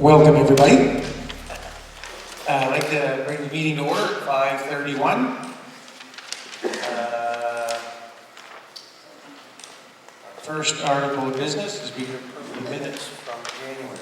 Welcome, everybody. I'd like to bring the meeting to order at 5:31. First article of business is we approve the minutes from January.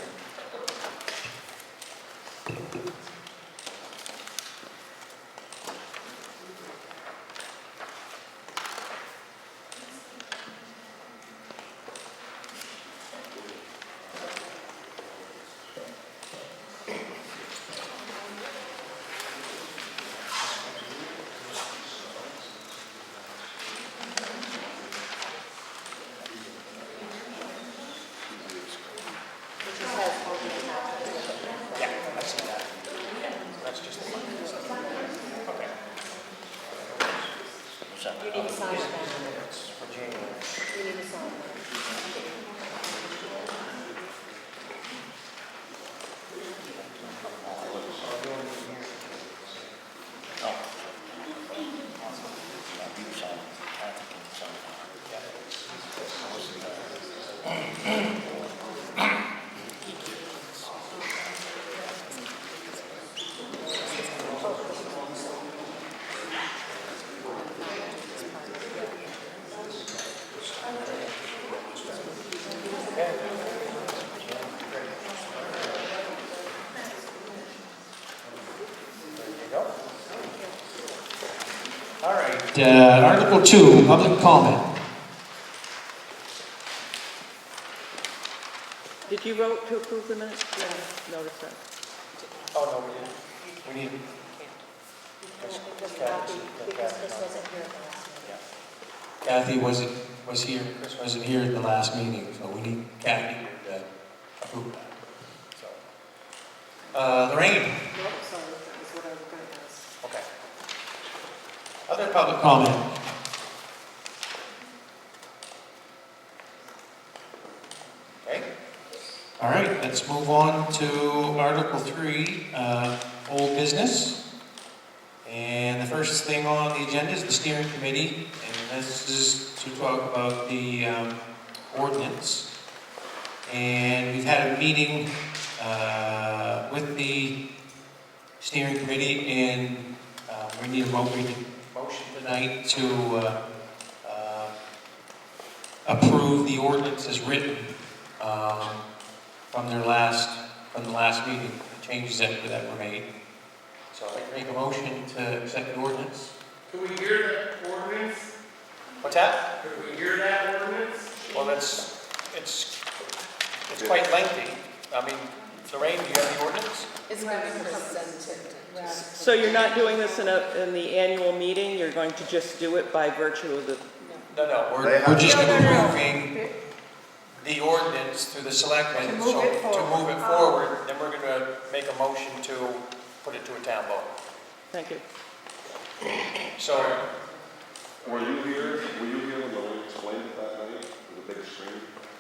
Article 2, public comment. Did you vote to approve the minutes? Yeah, notice that. Oh, no, we didn't. We need... Because Chris wasn't here at the last meeting. Kathy was here. Chris wasn't here at the last meeting, so we need Kathy to approve that. So, Lorraine. Nope, sorry, that was what I was going to ask. Okay. Other public comment. Okay. All right, let's move on to Article 3, old business. And the first thing on the agenda is the steering committee, and this is to talk about the ordinance. And we've had a meeting with the steering committee, and we need a motion tonight to approve the ordinance as written from the last meeting, the changes that were made. So I'd like to make a motion to accept the ordinance. Could we hear that ordinance? What's that? Could we hear that ordinance? Well, it's quite lengthy. I mean, Lorraine, do you have the ordinance? It's going to be presented. So you're not doing this in the annual meeting? You're going to just do it by virtue of the... No, we're just approving the ordinance through the selectmen. To move it To move it forward. forward, then we're going to make a motion to put it to a town vote. Thank you. So, Were you here when Lorraine explained it that night with a big screen?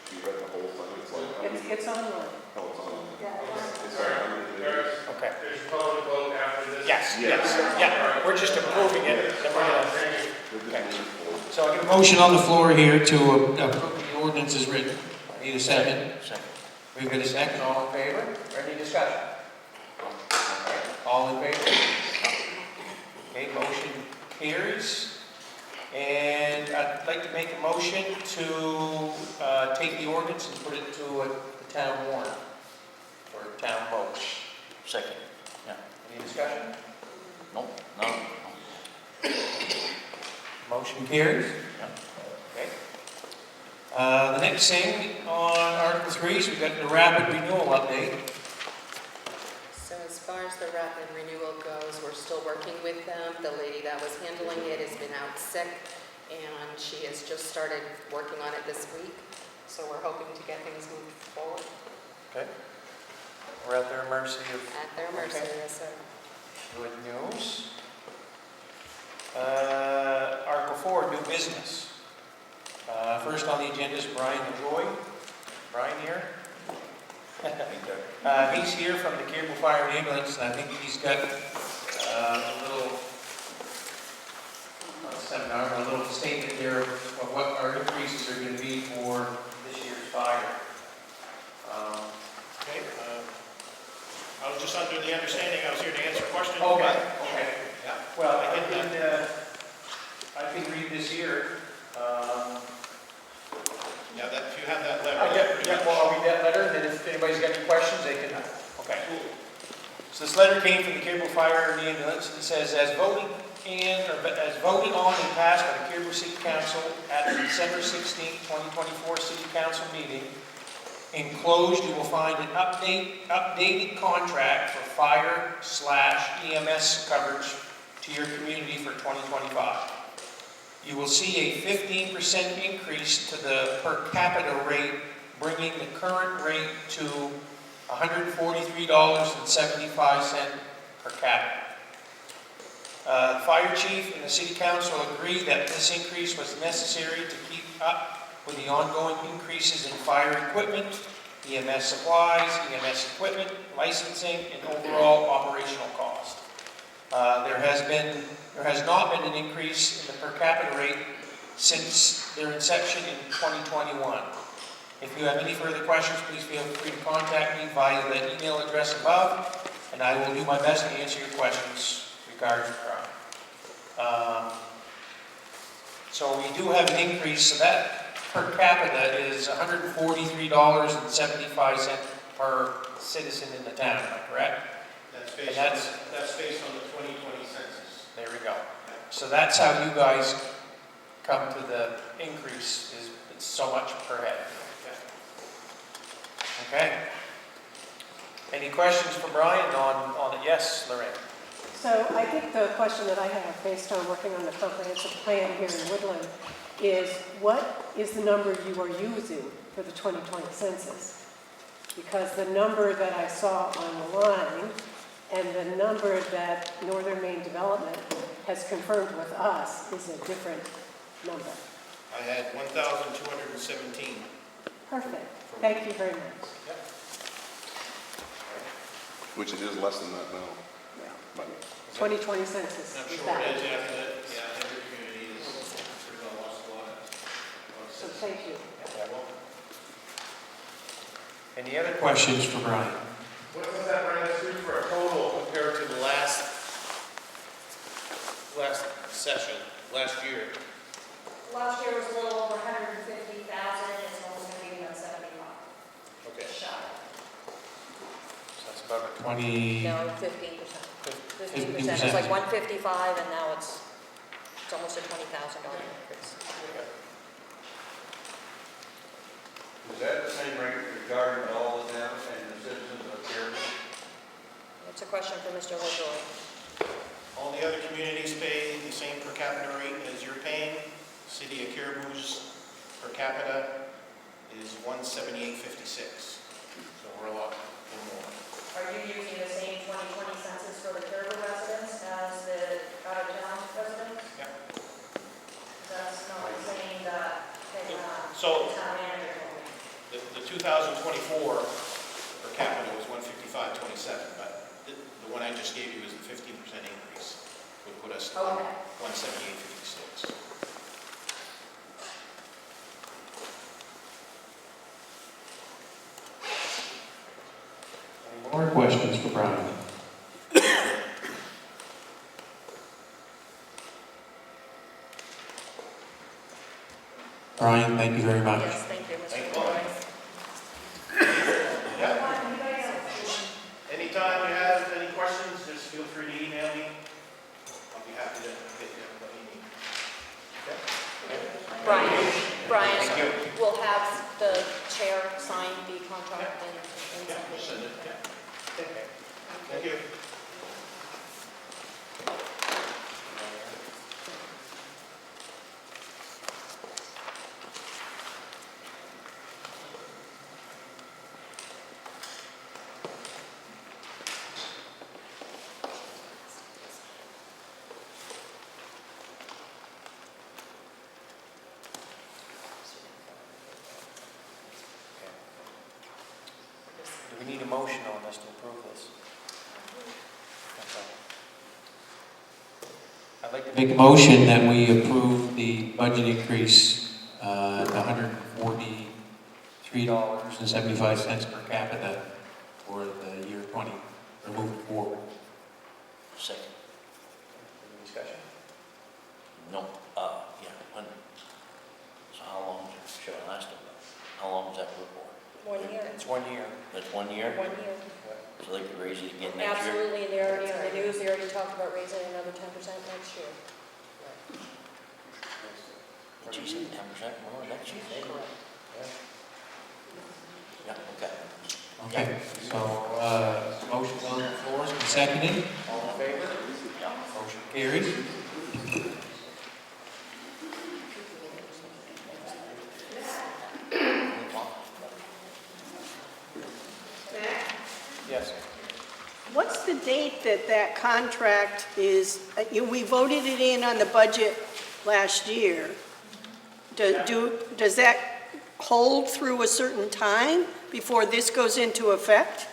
She read the whole thing. It's like, It's online. oh, it's on. Yeah, It's like, how many pages? okay. There's a public vote after this? Yes, Yes. yeah. We're just approving it. Then we're going to... They're just moving forward. So I get a motion on the floor here to approve the ordinance as written. Need a second? Second. We've got a second. All in favor? Any discussion? All in favor? Okay, motion carries. And I'd like to make a motion to take the ordinance and put it to the town warrant for a town vote. Second. Yeah. Any discussion? No, no. Motion carries. Yeah. Okay. The next thing on Article 3 is we've got the rapid renewal update. So as far as the rapid renewal goes, we're still working with them. The lady that was handling it has been out sick, and she has just started working on it this week. So we're hoping to get things moved forward. Okay. We're at their mercy of... At their mercy, Okay. yes, sir. Good news. Article 4, new business. First on the agenda is Brian LaJoy. Brian here? He's here from the Cable Fire and Ambulance, and I think he's got a little seminar, a little statement here of what our increases are going to be for this year's fire. Okay. I was just under the understanding I was here to answer questions. Okay, Yeah. well, I can read this here. Yeah, that, if you have that letter. Oh, that pretty much- well, I'll read that letter, and then if anybody's got any questions, they can, okay. So this letter came from the Cable Fire and the ambulance, and it says, as voted on and passed by the Cable City Council at the December 16, 2024 City Council meeting, enclosed you will find an updated contract for fire/EMS coverage to your community for 2025. You will see a 15% increase to the per capita rate, bringing the current rate to $143.75 per capita. The fire chief and the city council agreed that this increase was necessary to keep up with the ongoing increases in fire equipment, EMS supplies, EMS equipment, licensing, and overall operational cost. There has not been an increase in the per capita rate since their inception in 2021. If you have any further questions, please feel free to contact me via the email address above, and I will do my best to answer your questions regarding the crime. So we do have an increase, so that per capita is $143.75 per citizen in the town, am I correct? That's And based on, that's based on the 2020 census. There we go. So that's how you guys come to the increase, is it's so much per head. Okay. Any questions for Brian on it? Yes, Lorraine? So I think the question that I have, based on working on the comprehensive plan here in Woodland, is what is the number you are using for the 2020 census? Because the number that I saw online and the number that Northern Maine Development has confirmed with us is a different number. I had 1,217. Perfect. Thank you very much. Which it is less than that now. But 2020 census And I'm is sure that. it is after that, yeah, every community is pretty well lost a lot of. So thank you. Any other questions for Brian? What does that bring us to for a total compared to the last session, last year? Last year was a little over 150,000, it's almost going to be about 75. Okay. Shy. So that's about a 20... No, 15%. 15%. It was like 155 and now it's almost a $20,000 increase. Is that the same rate regarding all the towns and the citizens of Caribou? That's a question for Mr. LaJoy. All the other communities pay the same per capita rate as you're paying. City of Caribou's per capita is $178.56. So we're a lot more. Are you using the same 2020 census for the Caribou residents as the out-of-town residents? Yeah. That's not the same that So town manager told me. the 2024 per capita was 155.27, but the one I just gave you is the 15% increase, would put us to Okay. 178.56. Any more questions for Brian? Brian, thank you very much. Yes, thank you, Mr. Thank you. LaJoy. Anytime you have any questions, just feel free to email me. I'll be happy to get you what you need. Brian, Thank you. we'll have the chair sign the contract and Yeah, send send it. it. Okay. Thank you. Do we need a motion on this to approve this? Okay. I'd like to make a motion that we approve the budget increase to $143.75 per capita for the year 2025. or moving forward. Second. Any discussion? No, yeah, when, so how long, should I ask them, how long is that good for? 1 year. It's 1 year. That's 1 year? 1 year. So they could raise it again next year? Absolutely, and they already, on the news, they already talked about raising another 10% next year. And she said 10% more next year? Correct. Yeah, okay. Okay, so, motion's on the floor, it's been seconded. All in favor? Motion carries. Yes. What's the date that that contract is, we voted it in on the budget last year. Does that hold through a certain time before this goes into effect?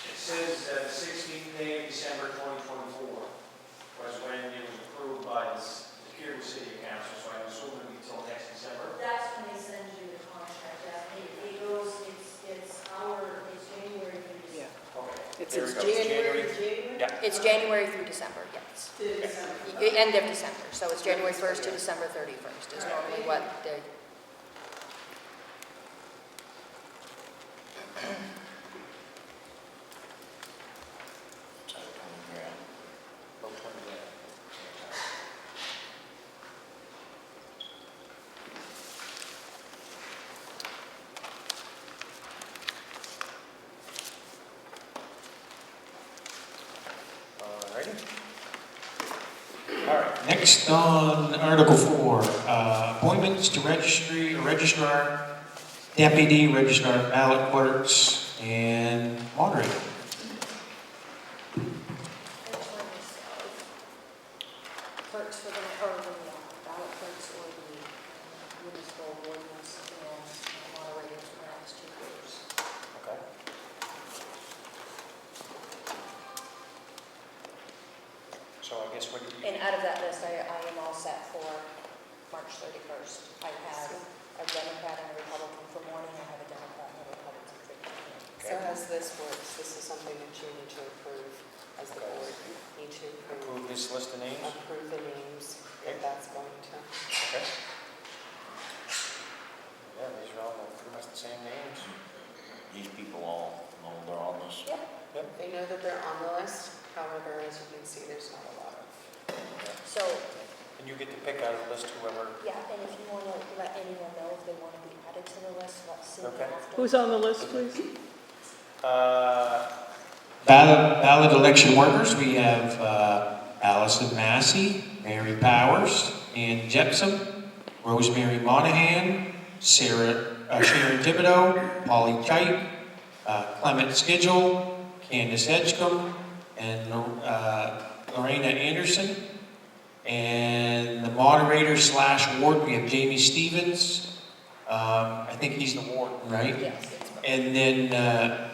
It says that the 16th day of December 2024 was when it was approved by the Superior City Council, so I'm assuming until next December. That's when they send you the contract, it goes, it's January through December. Okay. It's There we go. January to January? Yeah. It's January through December, yes. End of December, so it's January 1st to December 31st is normally what the. It's out of 20 grand. About 20 grand. Alrighty. All right. Next on Article 4, appointments to registrar, deputy registrar, ballot clerks, and moderator. Clerks for the, or the ballot clerks or the municipal ordinance and moderators for the next 2 years. Okay. So I guess what do you? And out of that list, I am all set for March 31st. I have a Democrat and a Republican for morning, I have a Democrat and a Republican for evening. So as this works, this is something that you need to approve as the board. Need to Approve this list of names? approve the names, Okay. if that's going to. Okay. Yeah, these are all pretty much the same names. These people all know they're on this. Yep. They know that they're on the list, however, as you can see, there's not a lot of. So, And you get to pick out of the list whoever. yeah, and if you want to let anyone know if they want to be added to the list, let Cindy Okay. know. Who's on the list, please? Ballot election workers, we have Allison Massey, Mary Powers, Ann Jepson, Rosemary Monahan, Sharon Thibodeau, Polly Kite, Clement Schedule, Candace Edgecombe, and Lorena Anderson. And the moderator / ward, we have Jamie Stevens. I think he's the warden, right? Yes. And then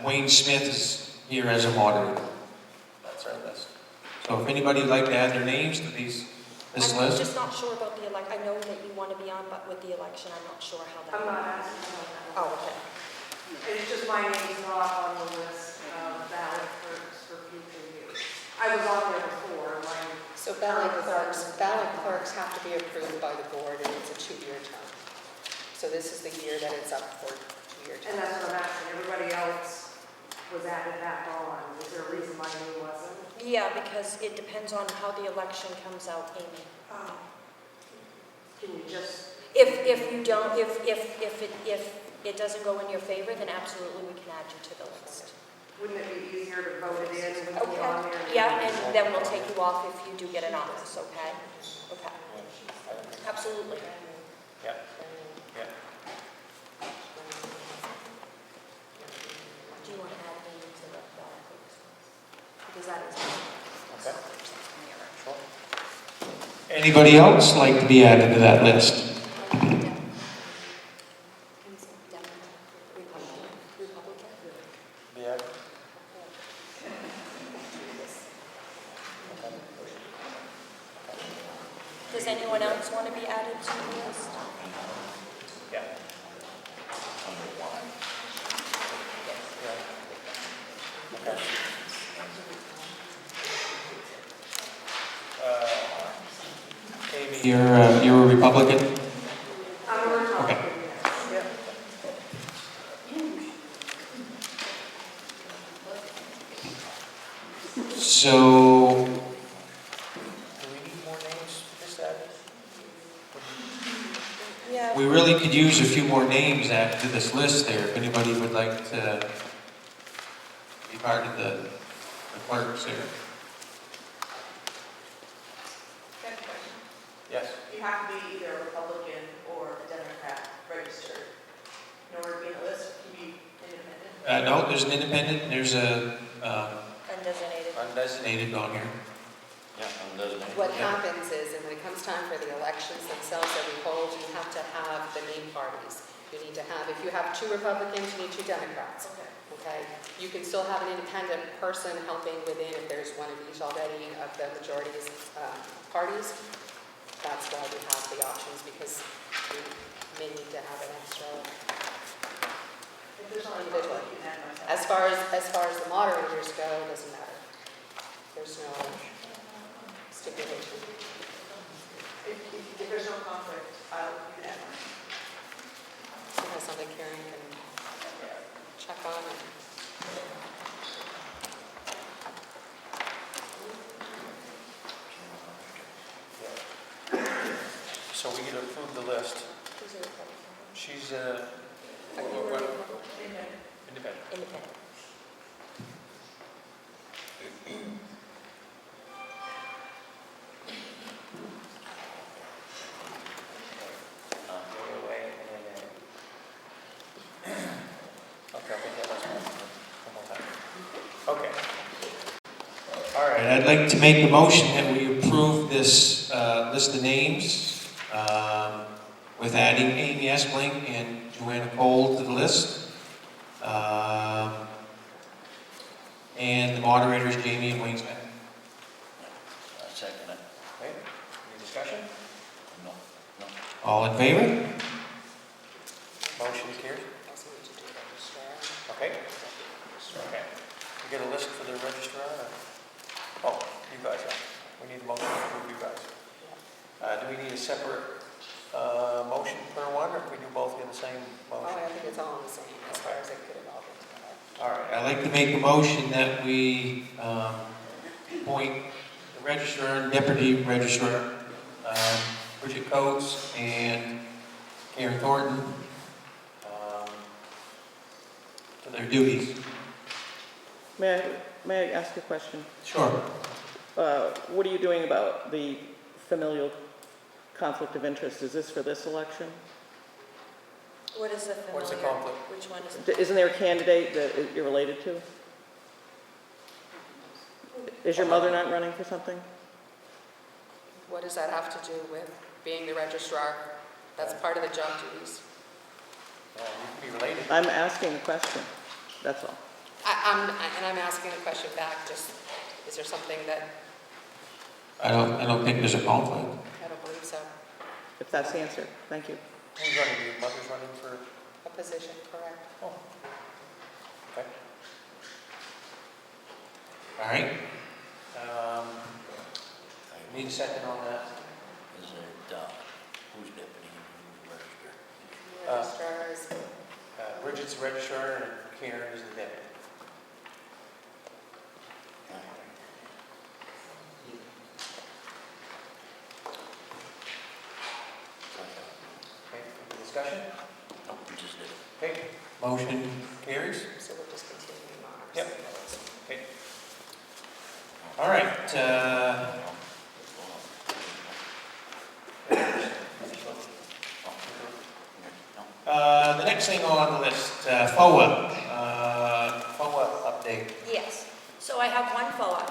Wayne Smith is here as a moderator. That's our list. So if anybody'd like to add their names to this I'm list. just not sure about the elect, I know that you want to be on, but with the election, I'm not sure how that. I'm not asking about that. Oh, okay. It's just my name's not on the list of ballot clerks for future use. I was on there before, So ballot clerks have to be approved by the board, and it's a 2-year term. So this is the year that it's up for 2-year term. and that's what I'm asking, everybody else was added back on. Is there a reason my name wasn't? Yeah, because it depends on how the election comes out, Amy. Can you just, If you don't, if it doesn't go in your favor, then absolutely we can add you to the list. wouldn't it be easier to vote it in and be on there? Okay, yeah, and then we'll take you off if you do get an office, okay? Okay, absolutely. Yeah. Yeah. Do you want to add me to the ballot clerks? Because that is. Okay. Sure. Anybody else like to be added to that list? Republican? Yeah. Does anyone else want to be added to the list? Yeah. Under one. Yeah. Okay. You're a Republican? I'm a Republican, Okay. yes. So, Do we need more names for this, Yeah. we really could use a few more names added to this list there, if anybody would like to be part of the clerks here. Yes. You have to be either a Republican or a Democrat registered in order to be on the list. Can you be independent? No, there's an independent, and there's a Undesignated. undesignated on here. Yeah, undesignated. What happens is, and when it comes time for the elections themselves that we hold, you have to have the main parties. You need to have, if you have 2 Republicans, you need 2 Democrats. Okay. Okay? You can still have an independent person helping within if there's one of each already of the majority's parties. That's why we have the options, because we may need to have an extra If there's only individual. one, you can add myself. As far as the moderators go, it doesn't matter. There's no stipulation. If there's no conflict, you can add myself. So that's something Karen can check on. So we get to approve the list. She's independent. Independent. Okay, I'll take that last one more time. Okay. All right, I'd like to make a motion that we approve this list of names with adding Amy Esplink and Joanna Cole to the list. And the moderators, Jamie and Wayne Smith. I second it. Okay, any discussion? No, no. All in favor? Motion carries. Also need to do the registrar. Okay. Okay. You get a list for the registrar? Or? Oh, you guys are. We need a motion to approve you guys. Do we need a separate motion per one, or can we do both in the same Oh, motion? I think it's all the same as far as it could have all been together. All right, I'd like to make a motion that we appoint the registrar and deputy registrar, Bridget Coates and Karen Thornton, to their duties. May I ask a question? Sure. What are you doing about the familial conflict of interest? Is this for this election? What is the familiar? What's the conflict? Which one is it? Isn't there a candidate that you're related to? Is your mother not running for something? What does that have to do with being the registrar? That's part of the job duties. You can be related. I'm asking a question, that's all. I'm asking the question back, just, is there something that, I don't think there's a conflict. I don't believe so, If that's the answer, thank you. Who's running? Your mother's running for? a position, correct? Oh. Okay. All right. Need a second on that? Is it, who's deputy and who's registered? The registrar is, Bridget's the registrar and Karen is the deputy. Okay, any discussion? No, we just did it. Okay, motion carries. so we're just continuing on. our Yep. notes. Okay. All right, the next thing on the list, FOA. FOA update. Yes. So I have one FOA,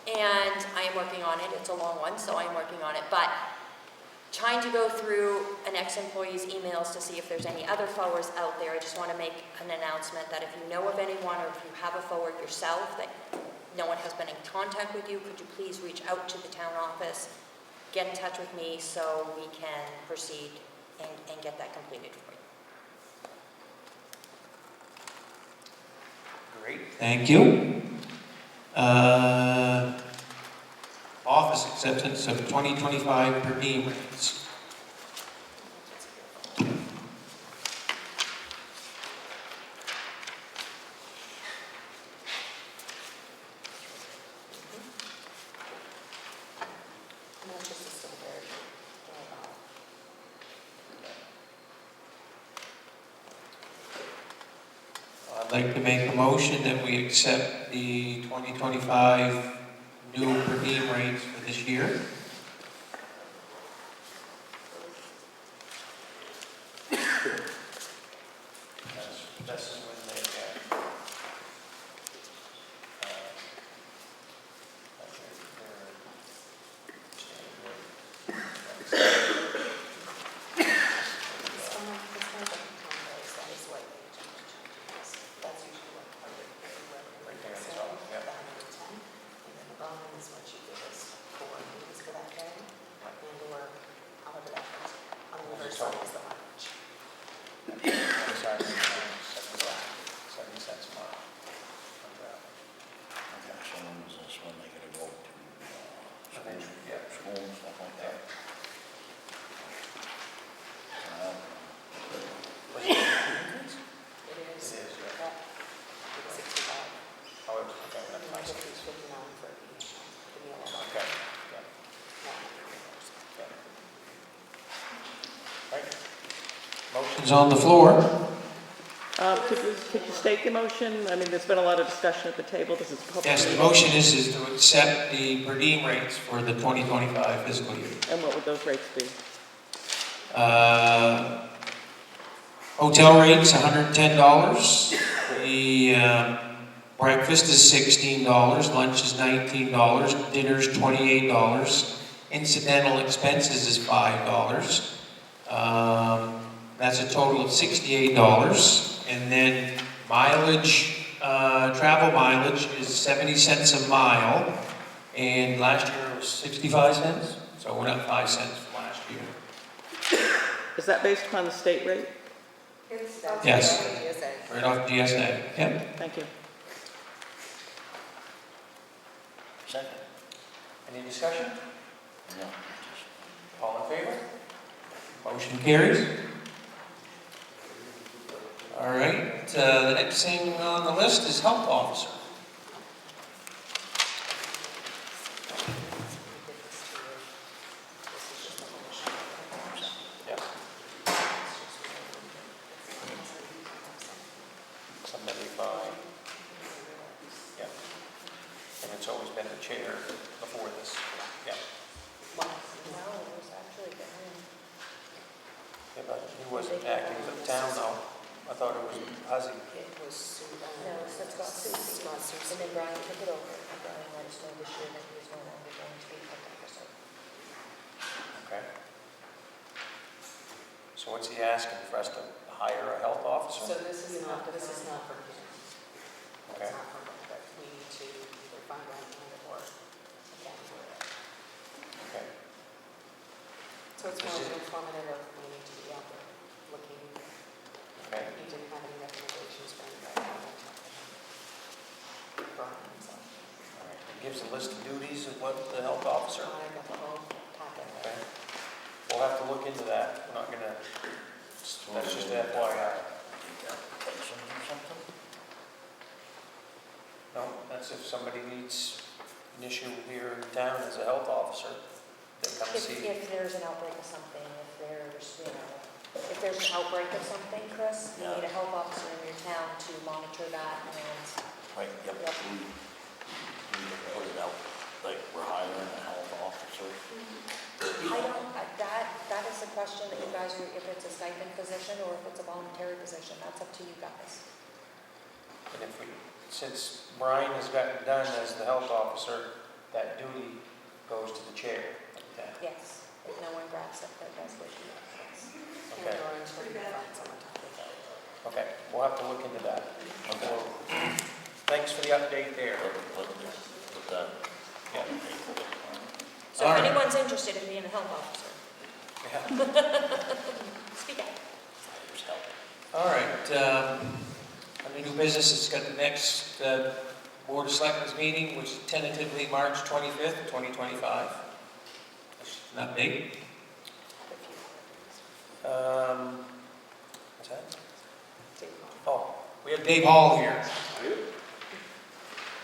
and I am working on it. It's a long one, so I'm working on it. But trying to go through an ex-employee's emails to see if there's any other FOAs out there. I just want to make an announcement that if you know of anyone or if you have a FOA yourself that no one has been in contact with you, could you please reach out to the town office, get in touch with me so we can proceed and get that completed for you. Great, thank you. office acceptance of 2025 per diem rates. And that's just a standard. I'd like to make a motion that we accept the 2025 new per diem rates for this year. This is when they get, That's usually what part of it, right there at the top, yeah. the 110, and then the bottom is what you give us for meetings for that day, and or however that goes. On the reverse side is the mileage. Sorry, 70 cents a mile. on travel. Okay, so when is this, when they gotta go to, Yeah. school and stuff like that? It is. It is, yeah. Yeah. It's 65. Oh, it's, okay, And that's then nice. 59 for the meal. Okay, yeah, yeah. Right. Motion's on the floor. Could you state the motion? I mean, there's been a lot of discussion at the table. This is a public Yes, the meeting. motion is to accept the per diem rates for the 2025 fiscal year. And what would those rates be? Hotel rates, $110. The breakfast is $16, lunch is $19, dinner's $28. Incidental expenses is $5. That's a total of $68. And then mileage, travel mileage is 70 cents a mile. And last year it was 65 cents, so it went up 5 cents from last year. Is that based upon the state rate? It's Yes. GSA. Right off GSA, yep. Thank you. Second? Any discussion? No. All in favor? Motion carries. All right, the next thing on the list is health officer. Yep. Submitted by, yep. And it's always been the chair before this, yep. No, it was actually Brian. Yeah, but he wasn't acting as a town though. I thought it was Huzzy. It was Sue. No, that's got Susie. Scott Susie. And then Brian took it over. And Brian let us know this year that he was no longer going to be health officer. Okay. So what's he asking for us to hire a health officer? So this is not for him. Okay. It's not for him, but we need to either find one and or again. Okay. So it's more informative of we need to be out there looking. Okay. You didn't have any recommendations for anybody. Brian, so. All right. It gives a list of duties of what the health officer. I got the whole packet. Okay. We'll have to look into that. We're not gonna, that's just FYI. Patient or something? No, that's if somebody needs an issue here in town as a health officer, they come see. If there's an outbreak of something, if there's, if there's an outbreak of something, Chris, you need a health officer in your town to monitor that and. Right, yep. Yep. We put it out, like we're hiring a health officer. I don't, that is the question that you guys, if it's a stipend position or if it's a voluntary position, that's up to you guys. And if we, since Brian has gotten done as the health officer, that duty goes to the chair of the town. Yes, if no one grabs it, that does what you yes. Okay. And or until you find someone to take it. Okay, we'll have to look into that. Okay. Thanks for the update there. Put that. Yeah. So All if right. anyone's interested in being a health officer, Yeah. speak out. There's help. All right, under new business, it's got the next Board of Selectmen's meeting, which is tentatively March 25th, 2025. That's an update. What's that? Oh, we have Dave Hall here.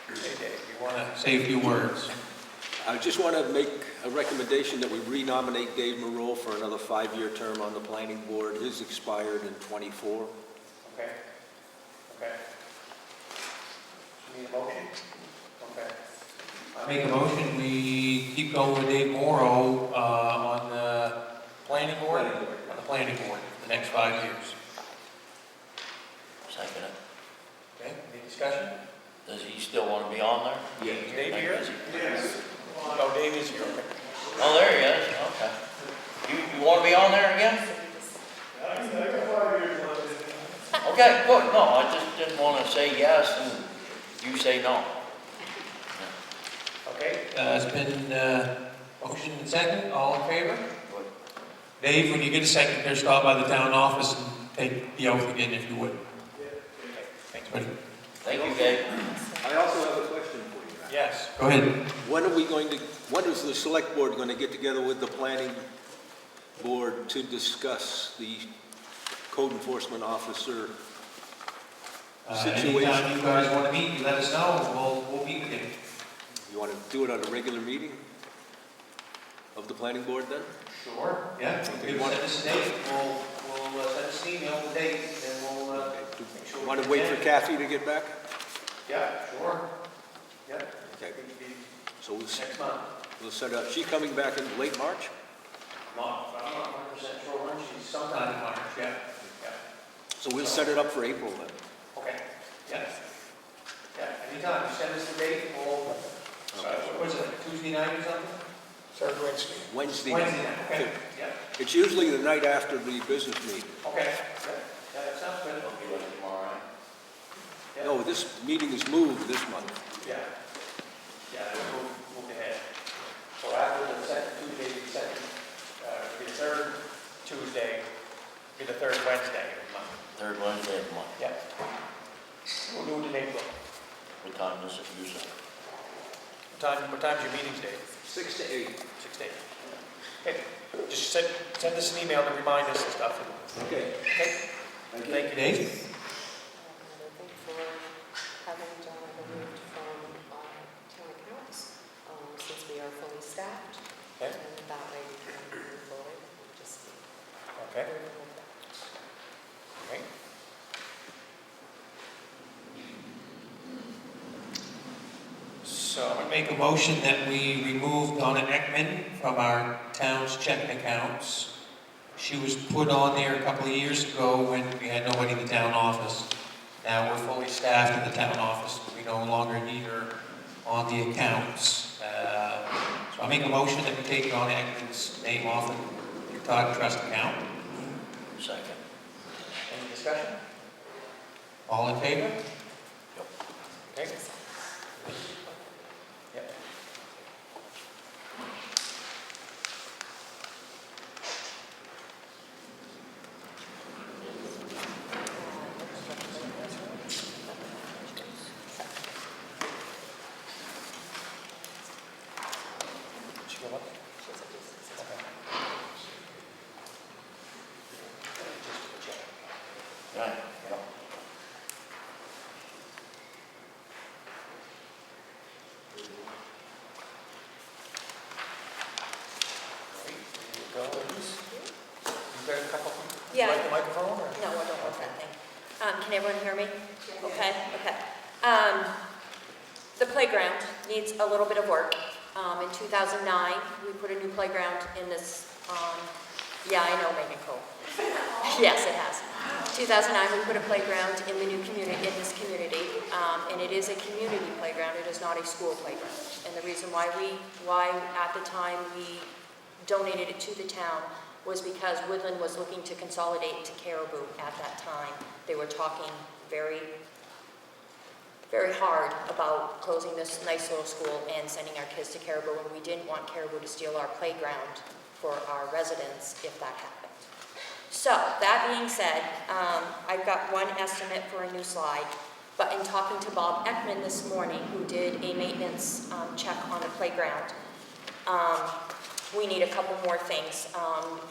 Hey Dave, you want to say a few words? I just want to make a recommendation that we renominate Dave Moreau for another 5-year term on the planning board. His expired in '24. Okay. Okay. Need a motion? Okay. I make a motion, we keep going with Dave Morrow on the planning board? On the planning board for the next 5 years. Second it. Okay, any discussion? Does he still want to be on there? Yeah. Is Dave here? Yes. Oh, Dave is here, okay. Oh, there he is, okay. You want to be on there again? I got 5 years left. Okay, good, no, I just didn't want to say yes and you say no. Okay, it's been motion and second, all in favor? Good. Dave, when you get a second there, stop by the town office and take the oath again if you would. Okay, thanks, buddy. Thank you, Dave. I also have a question for you, Matt. Yes, go ahead. When is the select board going to get together with the planning board to discuss the code enforcement officer situation? Anytime you guys want to meet, you let us know, we'll meet with you. You want to do it on a regular meeting of the planning board then? Sure. Yeah, Okay. you want to send us a date, we'll send us an email with the date, and we'll make sure. Want to wait for Kathy to get back? Yeah, sure. Yeah. Okay. So Next month. we'll set up, she coming back in late March? I'm not 100% sure when, she's sometime in March, yeah. Yeah. So we'll set it up for April then. Okay, yeah. Yeah, anytime, you send us the date, we'll, what is it, Tuesday night or something? Third Wednesday. Wednesday. Wednesday night, okay, yeah. It's usually the night after the business meeting. Okay, yeah, that sounds good. I'll be with you tomorrow. Yeah. No, this meeting is moved this month. Yeah. Yeah, we'll move ahead. So after the second Tuesday, the third Tuesday, be the third Wednesday of the month. Third Wednesday of the month. Yeah. We'll do it in April. What time does it usually? What time's your meetings, Dave? 6 to 8. 6 to 8. Okay, just send us an email to remind us and stuff. Okay. Okay. Thank you, Dave. I think for having John removed from town accounts, since we are fully staffed, Okay. and that way we can move forward, just Okay. remove that. Okay. So I'm going to make a motion that we remove Donna Ekman from our town's checking accounts. She was put on there a couple of years ago when we had nobody in the town office. Now we're fully staffed in the town office. We no longer need her on the accounts. So I make a motion that we take Donna Ekman's name off the Todd Trust account. Second. Any discussion? All in favor? Yep. Okay. Yep. Did you go up? Okay. Right. Yep. You got a couple? Yeah. Like the microphone or? No, I don't want that thing. Can everyone hear me? Okay, okay. The playground needs a little bit of work. In 2009, we put a new playground in this, yeah, I know, Megan Cole. Yes, it has. 2009, we put a playground in the new community, in this community, and it is a community playground. It is not a school playground. And the reason why at the time we donated it to the town was because Woodland was looking to consolidate to Caribou at that time. They were talking very, very hard about closing this nice little school and sending our kids to Caribou, and we didn't want Caribou to steal our playground for our residents if that happened. So, that being said, I've got one estimate for a new slide. But in talking to Bob Ekman this morning, who did a maintenance check on the playground, we need a couple more things.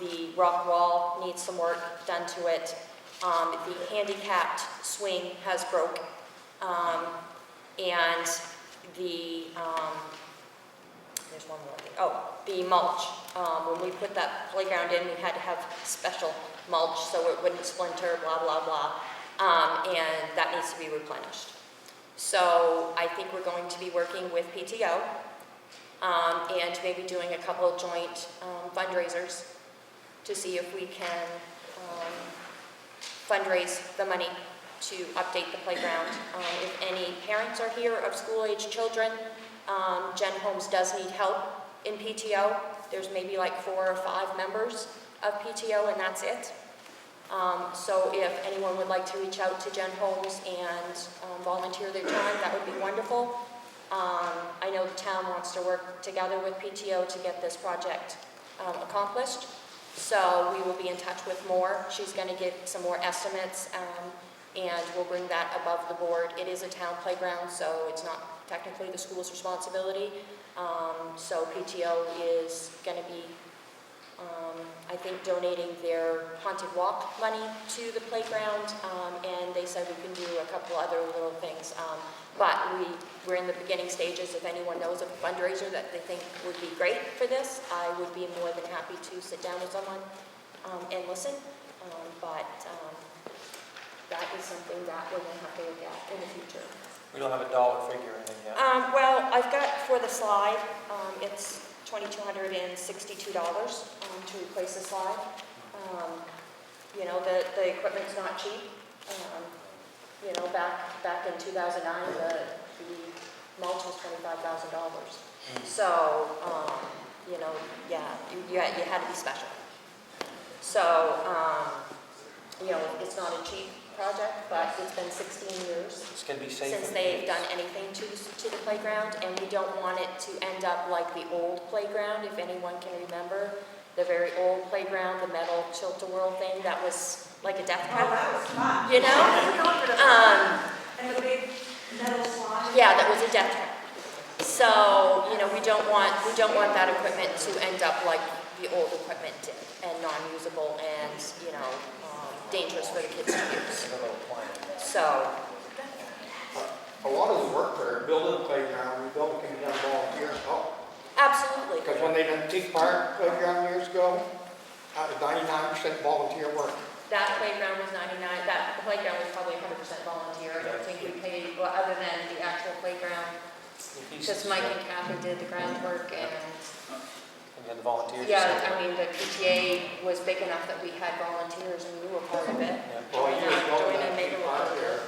The rock wall needs some work done to it. The handicapped swing has broke. And the, there's one more thing. Oh, the mulch. When we put that playground in, we had to have special mulch so it wouldn't splinter, blah, blah, blah. And that needs to be replenished. So I think we're going to be working with PTO and maybe doing a couple of joint fundraisers to see if we can fundraise the money to update the playground. If any parents are here of school-age children, Jen Holmes does need help in PTO. There's maybe like 4 or 5 members of PTO, and that's it. So if anyone would like to reach out to Jen Holmes and volunteer their time, that would be wonderful. I know the town wants to work together with PTO to get this project accomplished. So we will be in touch with more. She's going to get some more estimates, and we'll bring that above the board. It is a town playground, so it's not technically the school's responsibility. So PTO is going to be, I think, donating their haunted walk money to the playground, and they said we can do a couple other little things. But we're in the beginning stages. If anyone knows of a fundraiser that they think would be great for this, I would be more than happy to sit down with someone and listen. But that is something that we're going to have to look at in the future. We don't have a dollar figure or anything yet. Well, I've got for the slide, it's $2,262 to replace the slide. You know, the equipment's not cheap. You know, back in 2009, the mulch was $25,000. So, you know, yeah, you had to be special. So, you know, it's not a cheap project, but it's been 16 years It's going to be safe. since they've done anything to the playground, and we don't want it to end up like the old playground, if anyone can remember. The very old playground, the metal tilt-a-whirl thing that was like a death trap. That was fun. You know? And the big metal slide. Yeah, that was a death trap. So, you know, we don't want that equipment to end up like the old equipment did, and non-usable and, you know, dangerous for the kids to use. So, A lot of the work for building the playground, rebuilding can be done volunteer as well. absolutely. Because when they done Teak Park playground years ago, that was 99% volunteer work. That playground was 99, the playground was probably 100% volunteer. I don't think we paid, well, other than the actual playground, because Mike and Kathy did the groundwork and, And the volunteers. yeah, I mean, the PTA was big enough that we had volunteers and we were part of it. Well, years ago, Join that and make Teak it Park work. there,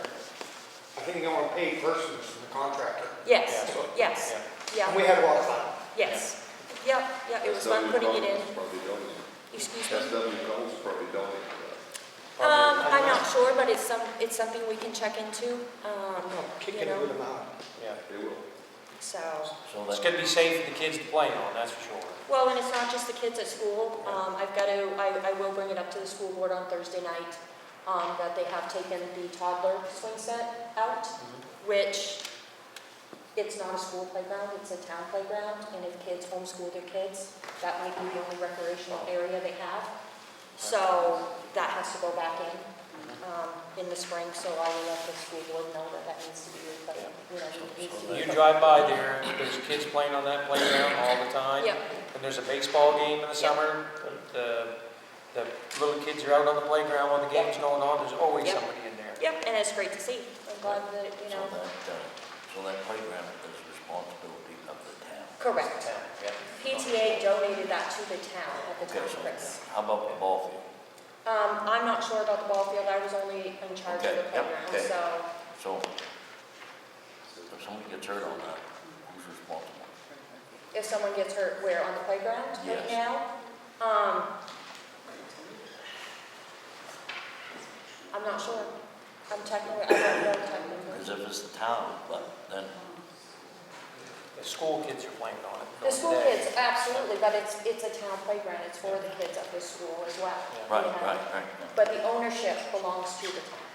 I think they only paid persons from the contractor. Yes, yes, And yeah, we had a lot of fun. yes. Yep, it was fun putting it in. Excuse me? SW Collins probably donated that. I'm not sure, but it's something we can check into, Kick you in a know, good amount. Yeah. They will. so. So It's that, going to be safe for the kids to play on, that's for sure. Well, and it's not just the kids at school. I will bring it up to the school board on Thursday night, that they have taken the toddler swing set out, which, it's not a school playground, it's a town playground, and if kids homeschool their kids, that might be the only recreational area they have. So that has to go back in the spring, so I will let the school board know that needs to be replaced. You know, needs to be You replaced. drive by there, there's kids playing on that playground all the time. Yep. And there's a baseball game in the summer. The little kids are out on the playground while the game's going on. There's always Yep. somebody in there. Yep, and it's great to see. I'm glad that, you know. so that playground is responsibility of the town. Correct. Yeah. PTA donated that to the town at the Okay, time, so Chris. how about the ball field? I'm not sure about the ball field. I was only in charge of Okay, the yep, playground, okay. so. So, if somebody gets hurt on that, who's responsible? If someone gets hurt where, on the playground right Yes. now? I'm not sure. I don't know technically. Because if it's the town, but then, The school kids are playing on it. The school today. kids, absolutely, but it's a town playground. It's for the kids at the school as well. right, You know? right. But the ownership belongs to the town.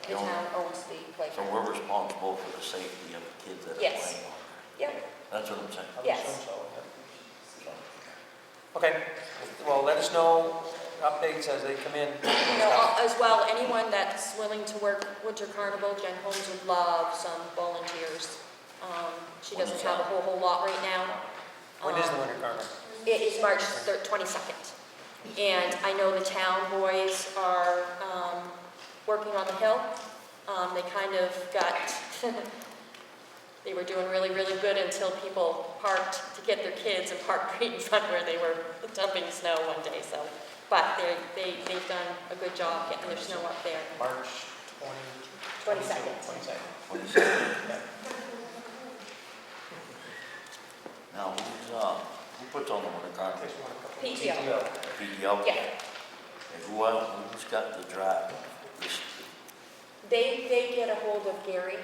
The town owns the So playground. we're responsible for the safety of the kids that are Yes. playing on Yep, there. That's what I'm saying. I would Yes. assume so, yeah. So, Okay, well, let us know updates as they come in. as well, anyone that's willing to work Winter Carnival, Jen Holmes would love some volunteers. She When doesn't is have a that? whole lot right now. When is the winter carnival? It is March 22nd. And I know the town boys are working on the hill. They kind of got, they were doing really, really good until people parked to get their kids and parked right in front where they were dumping snow one day, so. But they've done a good job getting their snow up there. March 22nd. 22nd. Now, who puts on the winter carnival? PTO. PTO? Yeah. And who's got the drive? This- They get a hold of Gary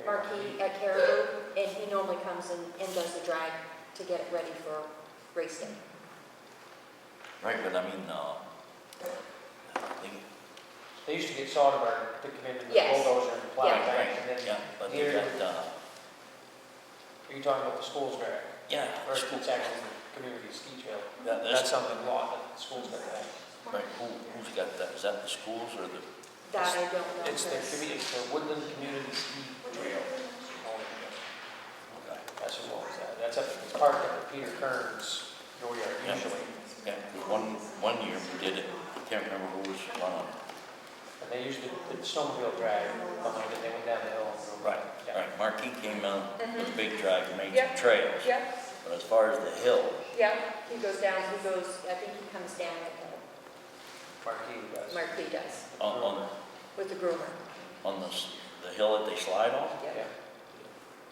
Markey at Caribou, and he normally comes and does the drag to get it ready for race day. Right, but I mean, They used to get Soderbergh to come in with the Yes. bulldozer and plow Yeah. it back, and then yeah, but they here, got, are you talking about the school's drag? yeah, Or school, it's actually the community ski trail? yeah, That's that's, something a lot, that the school's got that. right, who's got that? Is that the schools or the? That I don't know. It's the Chris. it's the Woodland Community Ski Trail. Okay. That's who owns that. That's up, it's parked up at Peter Kern's dooryard Yeah. usually. Yeah, 'cause one year we did it, I can't remember who was running it. And they used to, the snowmobile drag behind it, they went down the hill and drove. Right, Yeah. right, Marquis came in with a big drag and made Yep. some trails. Yep, But as far as the hill, yep, he goes, I think he comes down the hill. Marquis does. Marquis does, on with the groomer. the hill that they slide on, Yep. Yeah.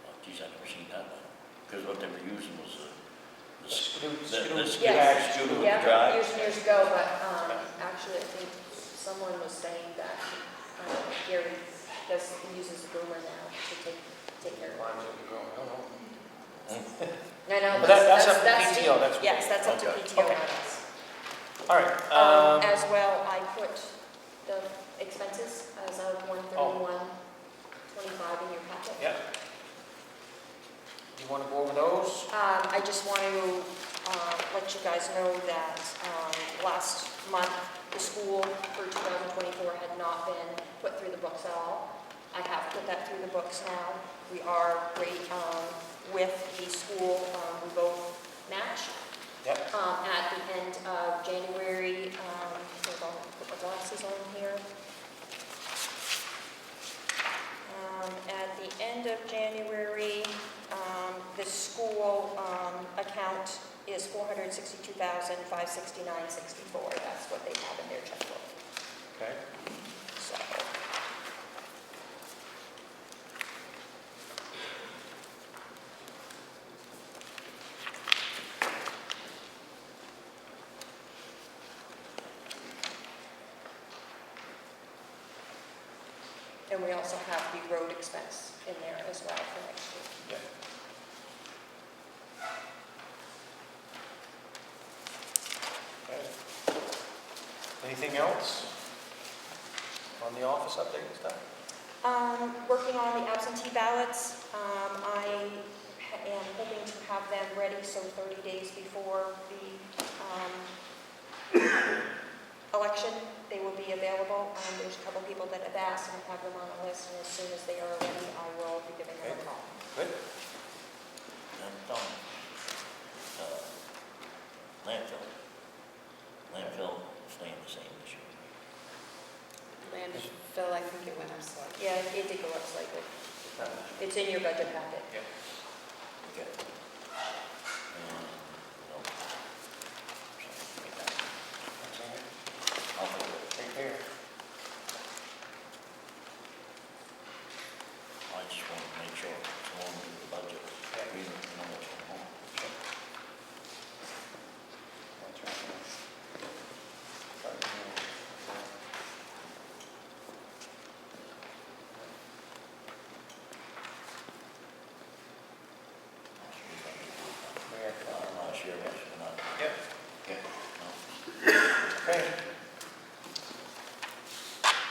oh, geez, I've never seen that one. Because what they were using was the Skidoo Yes. scooter with the Yeah, drive. years ago, but actually, I think someone was saying that Gary uses the groomer now to take care of it. Lines of the growing, I don't know. I know, But that's up to PTO, that's what- yes, that's up to Okay. PTO. Okay. All right. As well, I put the expenses as of 1/31/25 in your packet. Yeah. You want to go over those? I just want to let you guys know that last month, the school for 2024 had not been put through the books at all. I have put that through the books now. We are great with the school, we both match. Yep. At the end of January, hold on, put my glasses on here. At the end of January, the school account is $462,569.64. That's what they have in their checkbook. Okay. So, and we also have the road expense in there as well for next year. Yeah. Okay. Anything else on the office update and stuff? Working on the absentee ballots. I am hoping to have them ready so 30 days before the election, they will be available. There's a couple people that have asked and I have them on the list, and as soon as they are ready, I will be giving them a call. Good. Landfill staying the same this year. Landfill, I think it went up slightly. Yeah, it did go up slightly. It's in your budget packet. Yeah. Okay. And, no. I'll take it. Take care. I just want to make sure it's along with the budget. We know what's going on. That's right.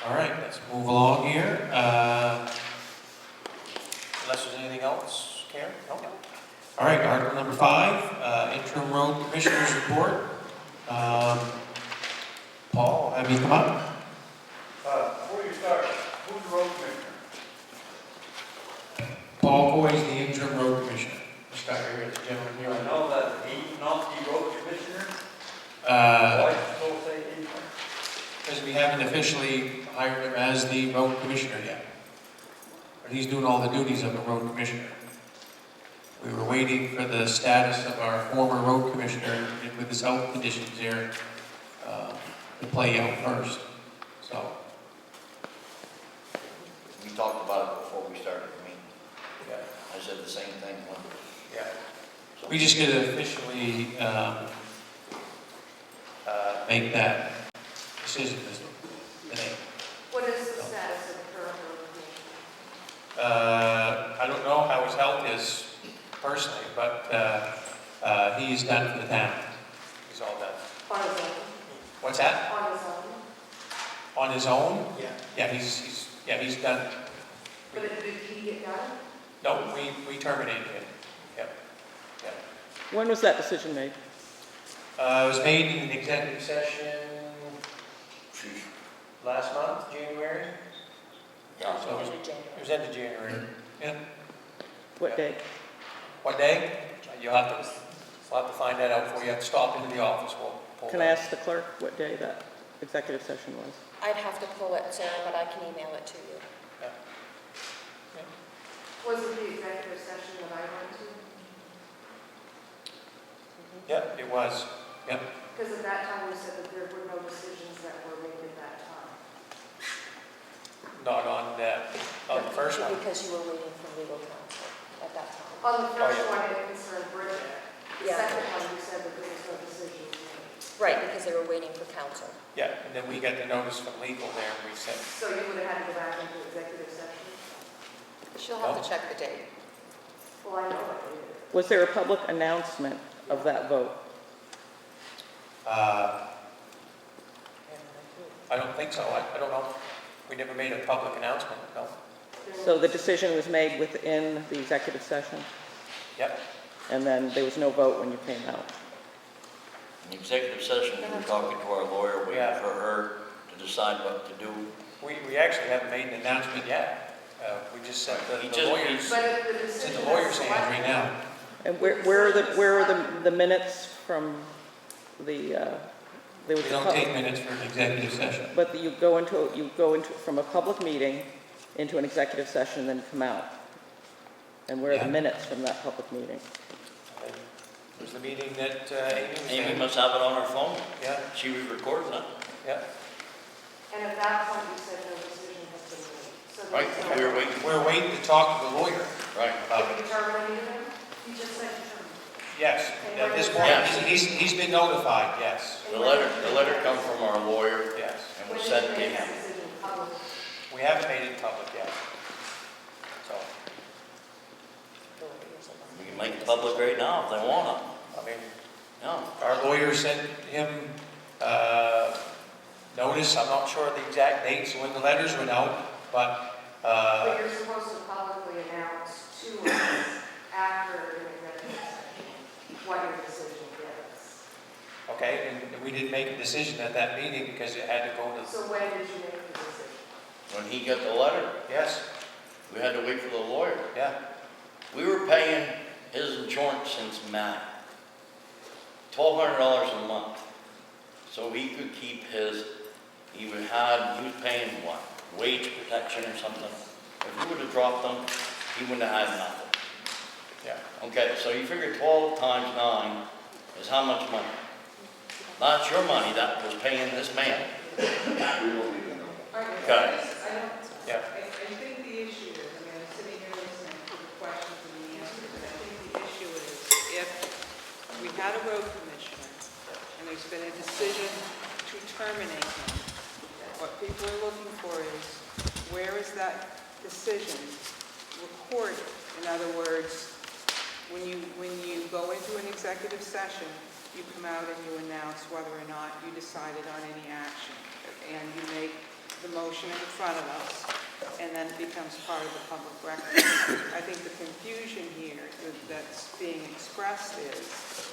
All right, let's move along here. Unless there's anything else, Karen? No? All right, article number 5, interim road commissioners report. Paul, have you come up? Before you start, who's the road commissioner? Paul Coy is the interim road commissioner. This guy here is the gentleman I here. know that he's not the road commissioner. Why Because so say interim? we haven't officially hired him as the road commissioner yet. But he's doing all the duties of a road commissioner. We were waiting for the status of our former road commissioner with his health conditions here to play out first. So, We talked about it before we started the meeting. yeah. I said the same thing when. Yeah. So We just gotta officially make that decision today. What is the status of the current road commissioner? I don't know how his health is personally, but he's done for the town. He's all done. On his own? What's that? On his own? On his own? Yeah. Yeah, he's done. But did he get done? No, we terminated him. Yep. Yep. When was that decision made? It was made in an executive session last month, January. Yeah, So it was end of January. Yeah. What day? What day? We'll have to find that out for you. You have to stop into the office. We'll pull Can I ask the clerk what day that executive session was? I'd have to pull it, Sarah, but I can email it to you. Yeah. Was it the executive session that I went to? Yeah, it was. Yep. Because at that time, we said that there were no decisions that were made at that time. Not on the first one. Because you were waiting for legal counsel at that time. On the first yeah. one, it concerned Bridget. The Yeah. second one, you said that there was no decisions made. Right, because they were waiting for counsel. Yeah, and then we got the notice from legal there, and we said, So you would have had to go back into executive session? She'll have to check the date. Well, I know what they did. Was there a public announcement of that vote? I don't think so. I don't know. We never made a public announcement, no. So the decision was made within the executive session, Yep. and then there was no vote when you came out? In the executive session, we were talking to our lawyer, waiting Yeah. for her to decide what to do. We actually haven't made an announcement yet. We just sent He the just- lawyers, But if the it's in decision the lawyer's is hands right now. And where are the minutes from the, there was We a don't pub- take minutes for an executive session. But you go into, from a public meeting into an executive session, and then come out. And where are the Yeah. minutes from that public meeting? It was the meeting that Amy Amy was must have it on her phone. Yeah, She was recording it. yeah. And at that point, you said no decision has been made. So Right, there's we no- were waiting. We're waiting to talk to the lawyer Right. about Have it. you terminated him? You just said you terminated. Yes, at this point, Yes. he's been notified, yes, The letter come from our lawyer yes. and When was did sent you to make that him. decision public? We haven't made it public yet. So, We can make it public right now if they want I mean, it. No. our lawyer sent him notice, I'm not sure the exact dates when the letters went out, but But you're supposed to publicly announce to us after an executive session what your decision is. okay, and we didn't make a decision at that meeting because it had to go to, So when did you make the decision? When he got the letter, yes, we had to wait for the lawyer. yeah, We were paying his insurance since May. $1,200 a month. So he could keep his, he was paying what? Wage protection or something. If we would have dropped them, he wouldn't have had nothing. yeah. Okay, so you figure 12 times 9 is how much money? Not your money, that was paying this man. We don't need to know. Okay. Yeah. I think the issue is, I mean, I'm sitting here listening to the questions and the answers, and I think the issue is if we had a road commissioner and there's been a decision to terminate him, what people are looking for is, where is that decision recorded? In other words, when you go into an executive session, you come out and you announce whether or not you decided on any action, and you make the motion motion in front of us, and then it becomes part of the public record. I think the confusion here that's being expressed is,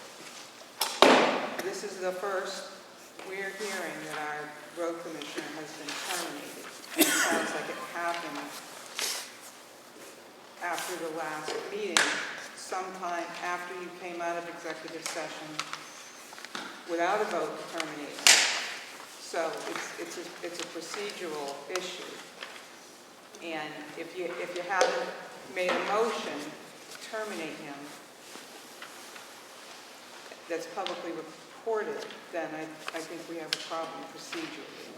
this is the first we're hearing that our road commissioner has been terminated. And it sounds like it happened after the last meeting, sometime after you came out of executive session without a vote to terminate him. So it's a procedural issue. And if you haven't made a motion to terminate him that's publicly reported, then I think we have a problem procedurally.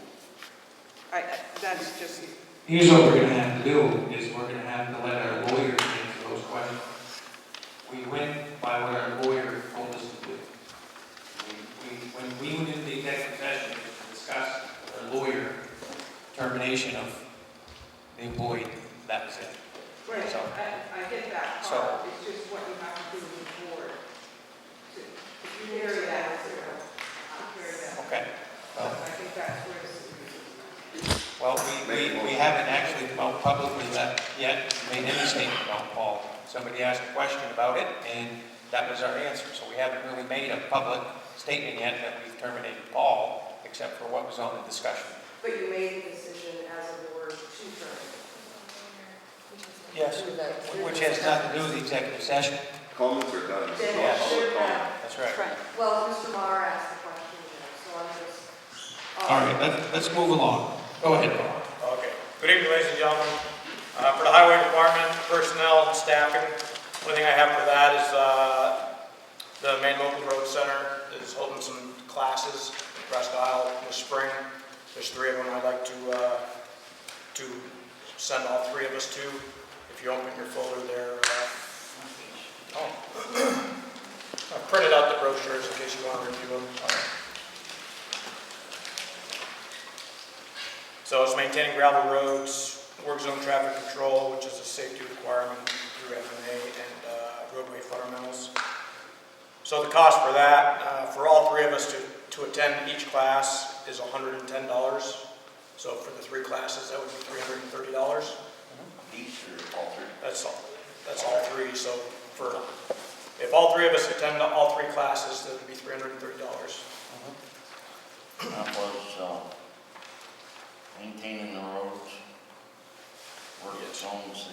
That's just... Here's what we're gonna have to do, is we're gonna have to let our lawyer answer those questions. We went by what our lawyer told us to do. When we went into the executive session to discuss with our lawyer termination of the employee, that was it. Right, So, I get that So- part, it's just what you have to do with the board. If you carry that, carry that. okay. I think that's where this is. Well, we haven't actually come out publicly yet, made any statement about Paul. Somebody asked a question about it, and that was our answer. So we haven't really made a public statement yet that we've terminated Paul, except for what was on the discussion. But you made the decision as a board to terminate. Yes, which has nothing to do with the executive session. Comments are done. This is all Yes. public comment. That's right. Well, Mr. Maher asked the question, so I'm just... All right, let's move along. Go ahead, Paul. Okay. Good evening, ladies and gentlemen. For the highway department, personnel and staffing, one thing I have for that is the Maine Local Road Center is holding some classes in Presque Isle in the spring. There's 3 of them I'd like to send all 3 of us to. If you open your folder there, I printed out the brochures in case you want to review them. So it's maintaining gravel roads, work zone traffic control, which is a safety requirement through MMA, and roadway fundamentals. So the cost for that, for all 3 of us to attend each class is $110. So for the 3 classes, that would be $330. Each or all 3? That's all 3. So if all 3 of us attend all 3 classes, that would be $330. That was maintaining the roads, work zones,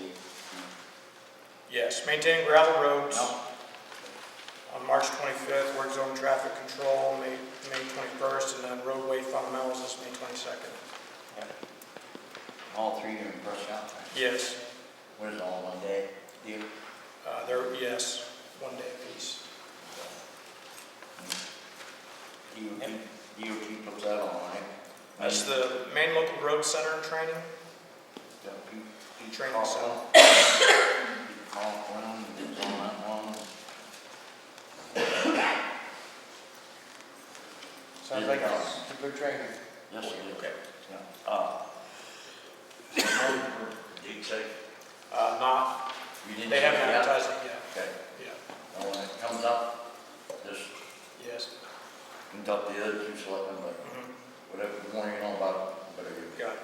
Yes, maintaining gravel roads. Yep. On March 25th, work zone traffic control, May 21st, and then roadway fundamentals is May 22nd. all 3 are in Presque Isle, right? Yes, What is it, all one day? yes, 1 day apiece. DOT puts that on, right? That's the Maine Local Road Center training. Training center. Call Quinn, it's on that one. Sounds like it's a good training. Yes, it is. Okay. Date safe? Not, You didn't they say haven't it yet? advertised it yet. Okay. Yeah. Now, when it comes up, just Yes. conduct the other 2 selectmen, but whatever more you know about it, better you. Got it.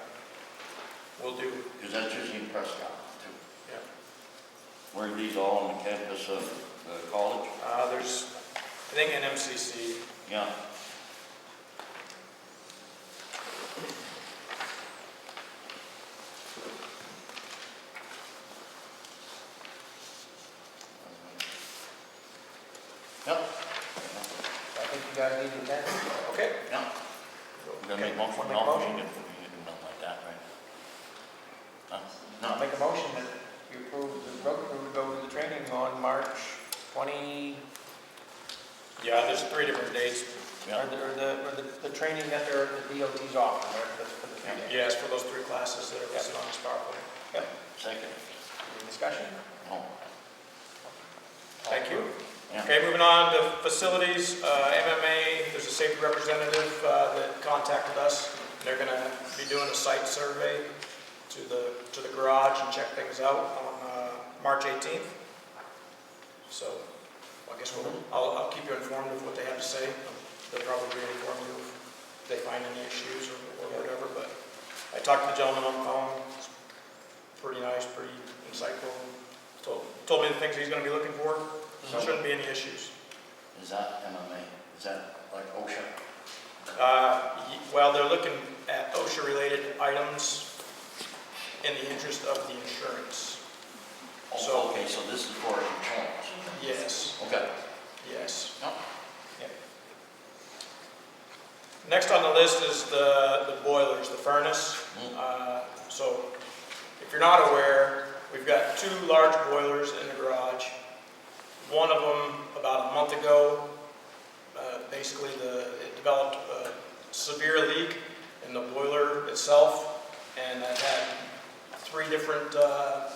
Will do. Because that's usually in Presque Isle, too. Yeah. Were these all on the campus of the college? There's, I think, an MCC. Yeah. Yep. I think you guys need to attend. Okay. Yeah. We're gonna make motion, Make no, motion. we can do nothing like that, right? Huh? I'll make a motion that you approve the road crew to go to the training on March 20, Yeah, there's 3 different dates. Yeah. or the training that the DOT's offering, right? For the 3 days. Yes, for those 3 classes that are listed on this PowerPoint. Yep. Second. Any discussion? No. Thank you. Yeah. Okay, moving on to facilities, MMA, there's a safety representative that contacted us. They're going to be doing a site survey to the garage and check things out on March 18th. So I guess I'll keep you informed of what they have to say. They'll probably inform you if they find any issues or whatever, but I talked to the gentleman on the phone. He's pretty nice, pretty insightful. Told me the things he's going to be looking for. There shouldn't be any issues. Is that MMA? Is that like OSHA? Well, they're looking at OSHA-related items in the interest of the insurance. Oh, okay, so this is for insurance? Yes. Okay. Yes. No. Yeah. Next on the list is the boilers, the furnace. So if you're not aware, we've got 2 large boilers in the garage. One of them, about a month ago, basically it developed a severe leak in the boiler itself, and I've had 3 different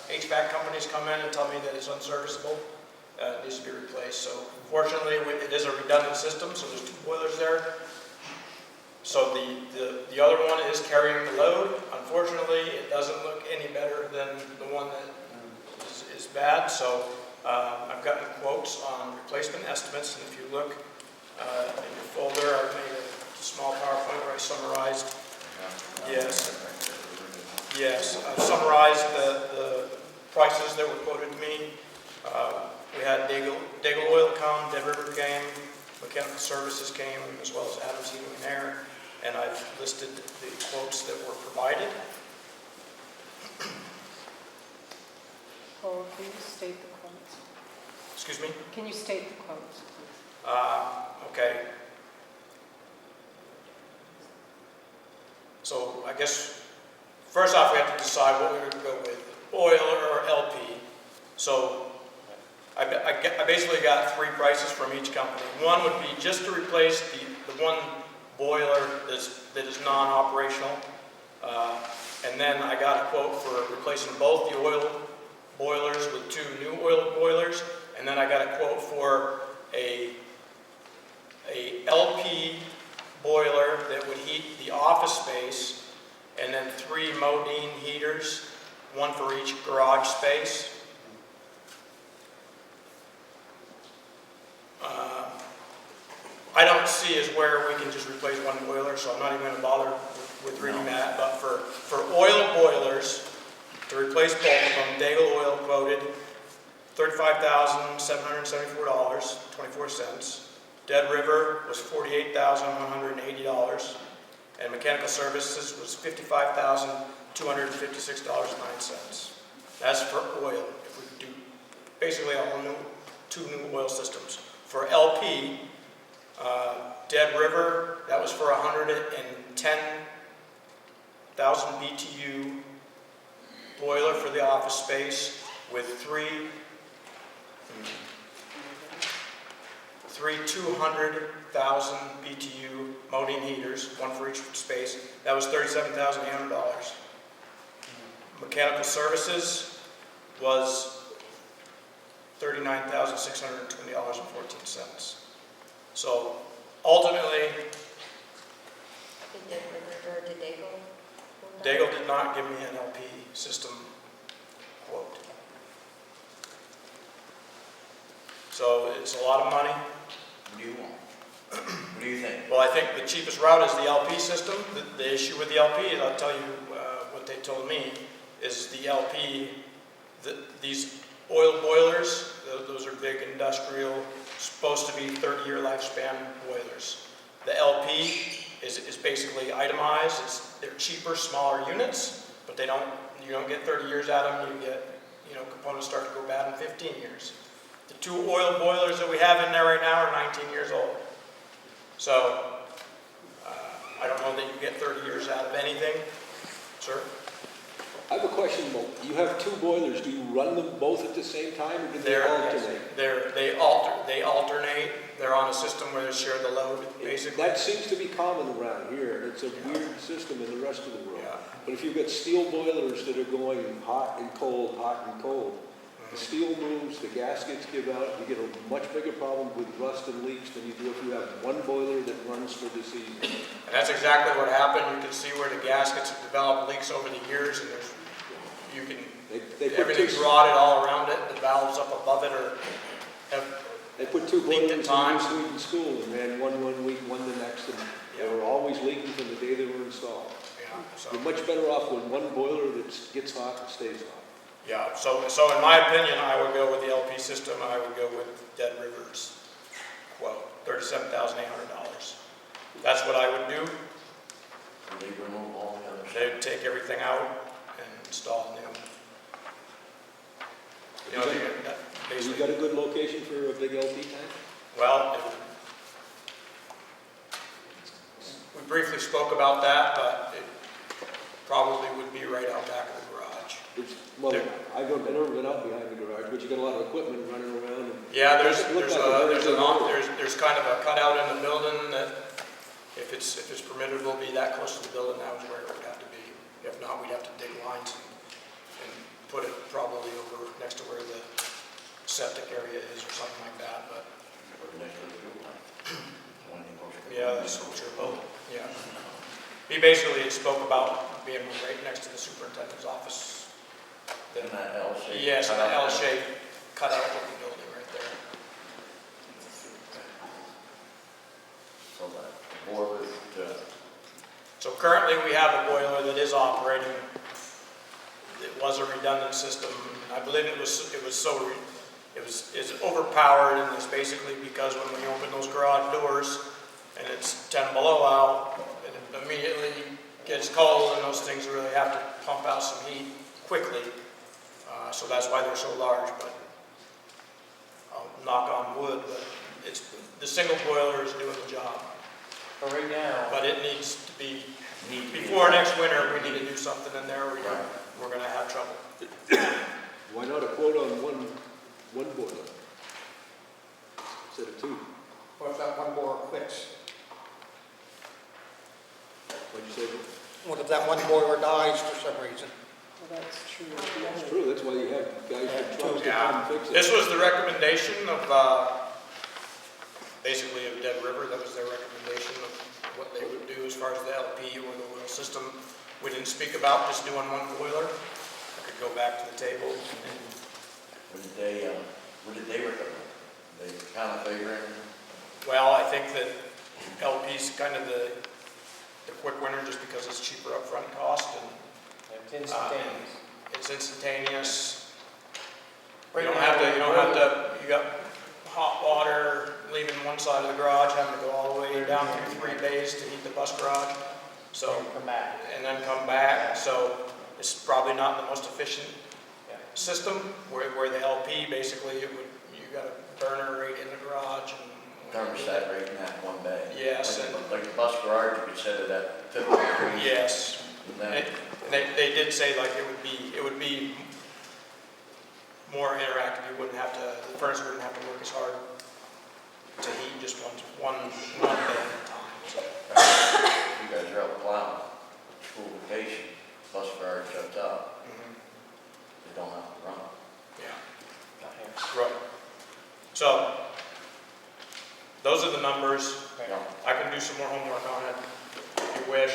HVAC companies come in and tell me that it's unserviceable. It needs to be replaced. So fortunately, it is a redundant system, so there's 2 boilers there. So the other one is carrying the load. Unfortunately, it doesn't look any better than the one that is bad. So I've gotten quotes on replacement estimates, and if you look in your folder, I've made a small PowerPoint where I summarized. Yes, I've summarized the prices that were quoted to me. We had Daigle Oil come, Dead River came, Mechanical Services came, as well as Adams Heating and Air, and I've listed the quotes that were provided. Paul, can you state the quotes? Excuse me? Can you state the quotes, please? Okay. So I guess, first off, we have to decide what we would go with, oil or LP. So I basically got 3 prices from each company. One would be just to replace the one boiler that is non-operational. And then I got a quote for replacing both the oil boilers with 2 new oil boilers. And then I got a quote for a LP boiler that would heat the office space, and then 3 Modine heaters, 1 for each garage space. I don't see as where we can just replace 1 boiler, so I'm not even going to bother with reading that. But for oil boilers, to replace both of them, Daigle Oil quoted $35,774.24. Dead River was $48,180, and Mechanical Services was $55,256.09. That's for oil. If we do basically 2 new oil systems. For LP, Dead River, that was for 110,000 BTU boiler for the office space with 3 200,000 BTU Modine heaters, 1 for each space. That was $37,800. Mechanical Services was $39,620.14. So ultimately, Did Daigle? Daigle did not give me an LP system quote. So it's a lot of money. What do you want? What do you think? Well, I think the cheapest route is the LP system. The issue with the LP, and I'll tell you what they told me, is the LP, these oil boilers, those are big industrial, supposed to be 30-year lifespan boilers. The LP is basically itemized. They're cheaper, smaller units, but you don't get 30 years out of them. You get, components start to go bad in 15 years. The 2 oil boilers that we have in there right now are 19 years old. So I don't know that you get 30 years out of anything. Sir? I have a question, Mo. You have 2 boilers. Do you run them both at the same time, or do they alternate? They alternate. They're on a system where they share the load, basically. That seems to be common around here. It's a weird system in the rest of the world. Yeah. But if you've got steel boilers that are going hot and cold, the steel moves, the gaskets give out, you get a much bigger problem with rust and leaks than you do if you have 1 boiler that runs for the season. And that's exactly what happened. You can see where the gaskets have developed leaks over the years, and everything's rotted all around it. The valves up above it They put 2 boilers in time. Sweden school and ran one week, one the next, and they were always leaking from the day they were installed. Yeah. You're much better off with one boiler that gets hot and stays hot. Yeah, so in my opinion, I would go with the LP system, I would go with Dead River's quote, $37,800. That's what I would do. They remove all the other They would take everything out and install new. You know, Have you got a good location for a big LP tank? Well, we briefly spoke about that, but it probably would be right out back of the garage. Well, I've never been out behind the garage, but you got a lot of equipment running around. Yeah, there's there's kind of a cutout in the building that if it's permitted, will be that close to the building, that was where it would have to be. If not, we'd have to dig lines and put it probably over next to where the septic area is or something like that, but. next to the fuel line. Yeah, that's true. Yeah. He basically spoke about being right next to the superintendent's office. In that L shape? Yes, in that L shape cutout of the building right there. So that boiler, So currently we have a boiler that is operating. It was a redundant system. I believe it's overpowered, and it's basically because when we open those garage doors and it's 10 below out, it immediately gets cold, and those things really have to pump out some heat quickly. So that's why they're so large, but I'll knock on wood, but the single boiler is doing the job. For right now. But it needs to be, before next winter, we need to do something in there, or we're gonna have trouble. Why not a quote on one boiler instead of two? What if that one boiler quits? What'd you say? What if that one boiler dies for some reason? Well, that's true. That's true, that's why you have guys with trucks to come and fix it. This was the recommendation of, basically of Dead River. That was their recommendation of what they would do as far as the LP or the oil system. We didn't speak about just doing one boiler. I could go back to the table. And what did they recommend? They kind of favoring? well, I think that LP's kind of the quick winner just because it's cheaper upfront cost and It's instantaneous. it's instantaneous. Right You now, don't have to, you got hot water leaving one side of the garage, having to go all the way down through 3 bays to heat the bus garage. So, come back. and then come back, so it's probably not the most efficient system, where the LP, basically, you got a burner right in the garage. And Thermostat right in that one bay. Yes. Like the bus garage, you could set it at 50 degrees. Yes. And then, They did say like it would be more interactive. You wouldn't have to, the furnace wouldn't have to work as hard to heat just one day at a time. So. you guys are out plowing, school vacation, bus garage shuts up, they don't have to run. Yeah. Right. So, those are the numbers. Yeah. I can do some more homework on it if you wish.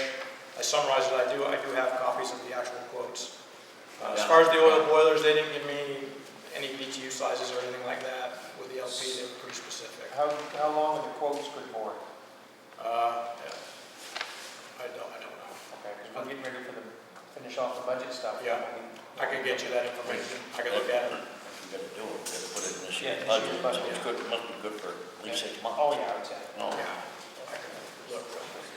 I summarized it. I do have copies of the actual quotes. As far as the oil boilers, they didn't give me any BTU sizes or anything like that. With the LP, they were pretty specific. How long are the quotes good for? Yeah. I don't know. Okay, because we're getting ready for finish off the budget stuff. Yeah. I can get you that information. I can look at it. You gotta do it, you gotta put it in this Yeah, year's this year's budget, budget, so it's yeah. good, it must be good for at least 6 months. Oh, yeah, exactly. No. Yeah. I can look real quick.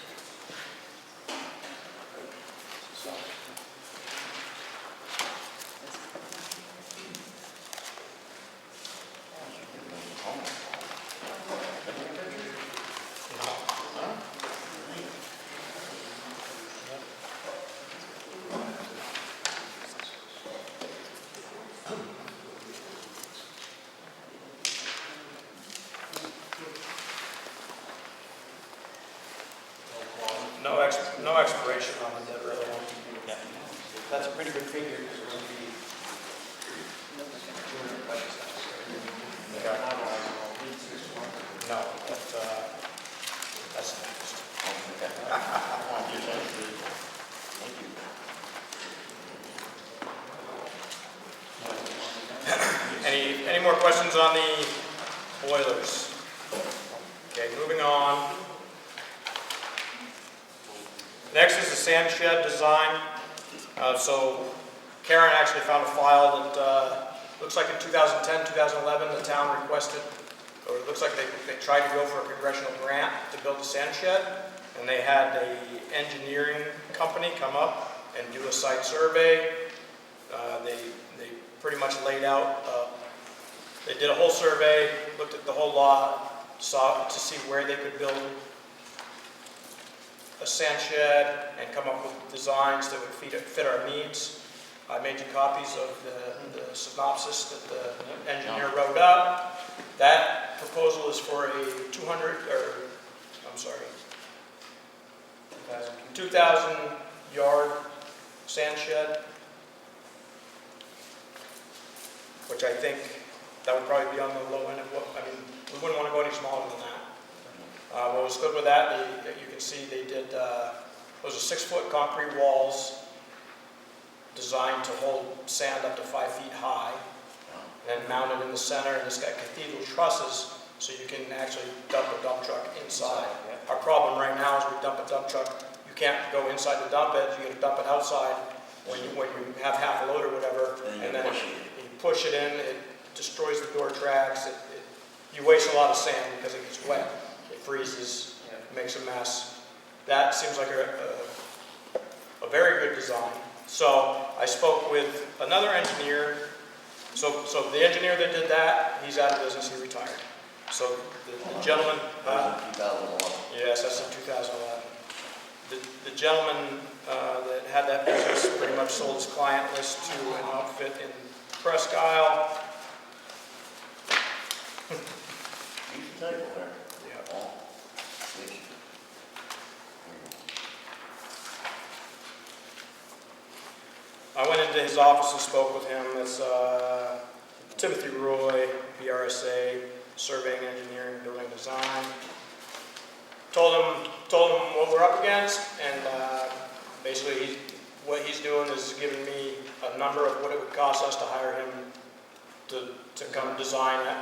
No expiration on the Dead River one. Yeah. That's a pretty good figure, because it's going to be doing the budget stuff. No, that's next. Okay. Thank you. Any more questions on the boilers? Okay, moving on. Next is the sand shed design. So Karen actually found a file that looks like in 2010, 2011, the town requested, or it looks like they tried to go for a congressional grant to build a sand shed, and they had a engineering company come up and do a site survey. They pretty much laid out, they did a whole survey, looked at the whole lot, saw to see where they could build a sand shed and come up with designs that would fit our needs. I made you copies of the synopsis that the engineer wrote up. That proposal is for a 2,000 yard sand shed, which I think that would probably be on the low end of what, I mean, we wouldn't want to go any smaller than that. What was good with that, you can see they did, those are 6-foot concrete walls designed to hold sand up to 5 feet high, and then mounted in the center, and it's got cathedral trusses, so you can actually dump a dump truck inside. Our problem right now is we dump a dump truck, you can't go inside to dump it, you can dump it outside when you have half a load or whatever, and then you push it in, it destroys the door tracks, you waste a lot of sand because it gets wet, it freezes, makes a mess. That seems like a very good design. So I spoke with another engineer. So the engineer that did that, he's out of business, he retired. So the gentleman, 2011. yes, that's in 2011. The gentleman that had that business pretty much sold his client list to an outfit in Presque Isle. You can take it there. Yeah. Oh. I went into his office and spoke with him. That's Timothy Roy, BRSA, Surveying, Engineering, Building Design. Told him what we're up against, and basically what he's doing is giving me a number of what it would cost us to hire him to come design it,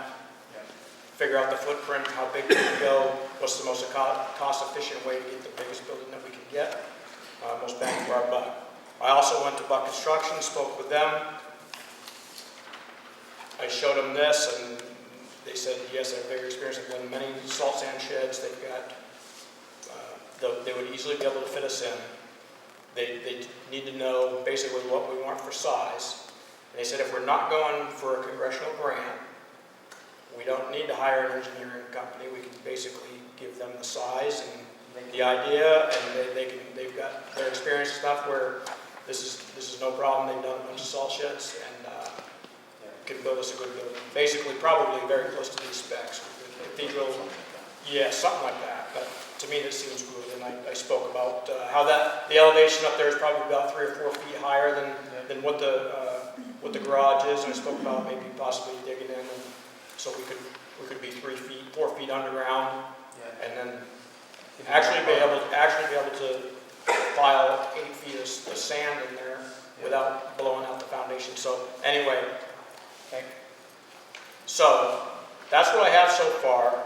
figure out the footprint, how big we can go, what's the most cost-efficient way to get the biggest building that we can get, most bang for our buck. I also went to Buck Construction, spoke with them. I showed them this, and they said, yes, they have bigger experience. They've done many salt sand sheds. They've got, they would easily be able to fit us in. They need to know basically what we want for size. And they said, if we're not going for a congressional grant, we don't need to hire an engineering company. We can basically give them the size and the idea, and they've got their experience stuff where this is no problem. They've done a bunch of salt sheds and can build us a good building. Basically, probably very close to these specs. Cathedral, yeah, something like that. But to me, this seems good. And I spoke about how the elevation up there is probably about 3 or 4 feet higher than what the garage is. And I spoke about maybe possibly digging in, and so we could be 4 feet underground, and then actually be able to pile 8 feet of sand in there without blowing out the foundation. So anyway, so that's what I have so far.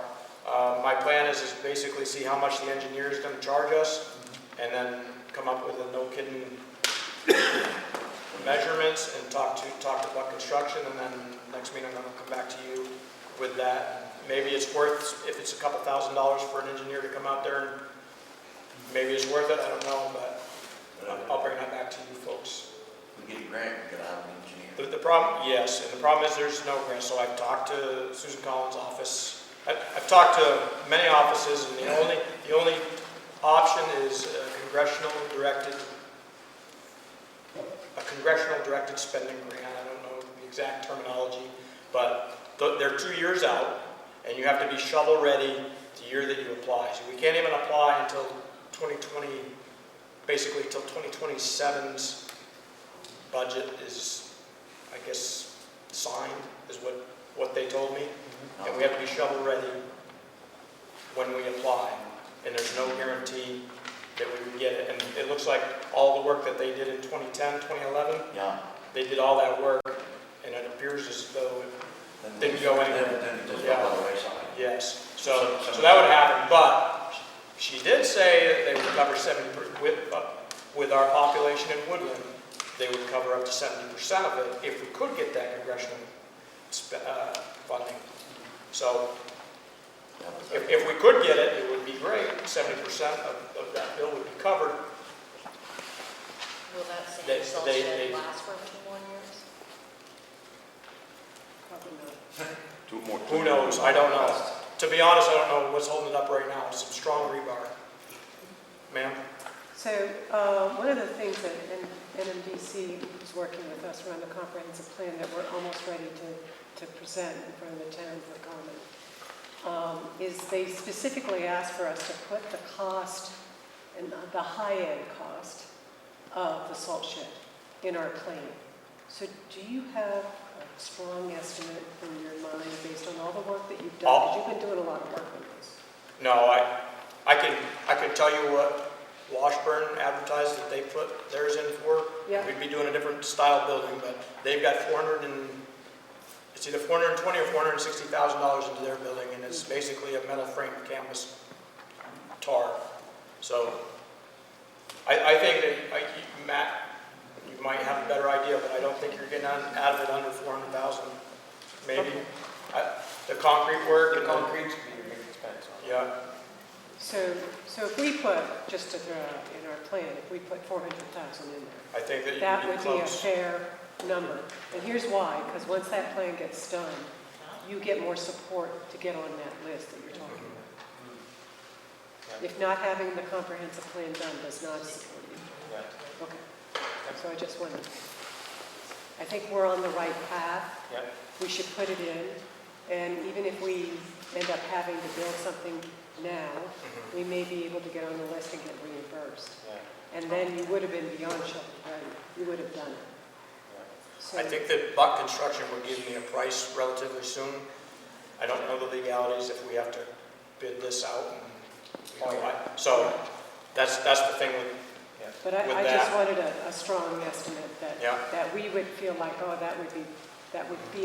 My plan is basically see how much the engineer is going to charge us, and then come up with a no-kidding measurements and talk to Buck Construction, and then next meeting I'm going to come back to you with that. Maybe it's worth, if it's a couple $1,000s for an engineer to come out there, and maybe it's worth it, I don't know, but I'll bring that back to you folks. We get a grant, we gotta have an engineer. The problem, yes, and the problem is there's no grant, so I've talked to Susan Collins' office. I've talked to many offices, and the only option is a congressional directed spending grant. I don't know the exact terminology, but they're 2 years out, and you have to be shovel ready the year that you apply. So we can't even apply until 2020, basically till 2027's budget is, I guess, signed, is what they told me. And we have to be shovel ready when we apply. And there's no guarantee that we would get it. And it looks like all the work that they did in 2010, 2011, they did all that work, and it appears as though it didn't go anywhere. Yes. So that would happen, but She did say that they would cover 70%, with our population in Woodland, they would cover up to 70% of it if we could get that congressional funding. So if we could get it, it would be great. 70% of that bill would be covered. Will that They- same salt they- shed they- last for a few more years? Probably not. Who knows? I don't know. To be honest, I don't know what's holding it up right now. Some strong rebar. Ma'am? So one of the things that NMDC is working with us around the comprehensive plan that we're almost ready to present in front of the town for comment is they specifically asked for us to put the cost and the high-end cost of the salt shed in our plan. So do you have a strong estimate in your mind based on all the work that you've done? Because you've been doing a lot of work on this. No, I can tell you what Washburn advertised that they put theirs in for. Yeah. We'd be doing a different style building, but they've got it's either $420,000 or $460,000 into their building, and it's basically a metal frame canvas tar. So I think that Matt, you might have a better idea, but I don't think you're getting out of it under $400,000, maybe. The concrete work. The concrete's gonna be your big expense. Yeah. So if we put, just to throw out in our plan, if we put 400,000 in there, I think that that you'd would be be a close. fair number. And here's why, because once that plan gets done, you get more support to get on that list that you're talking about. If not having the comprehensive plan done does not support you. Okay. So I just wanted, I think we're on the right path. We should put it in. And even if we end up having to build something now, we may be able to get on the list and get reimbursed. And then you would have been beyond shovel ready. You would have done it. So, I think that Buck Construction would give me a price relatively soon. I don't know the legalities if we have to bid this out. So that's the thing with but I that. just wanted a strong estimate that, Yeah. that we would feel like, oh, that would be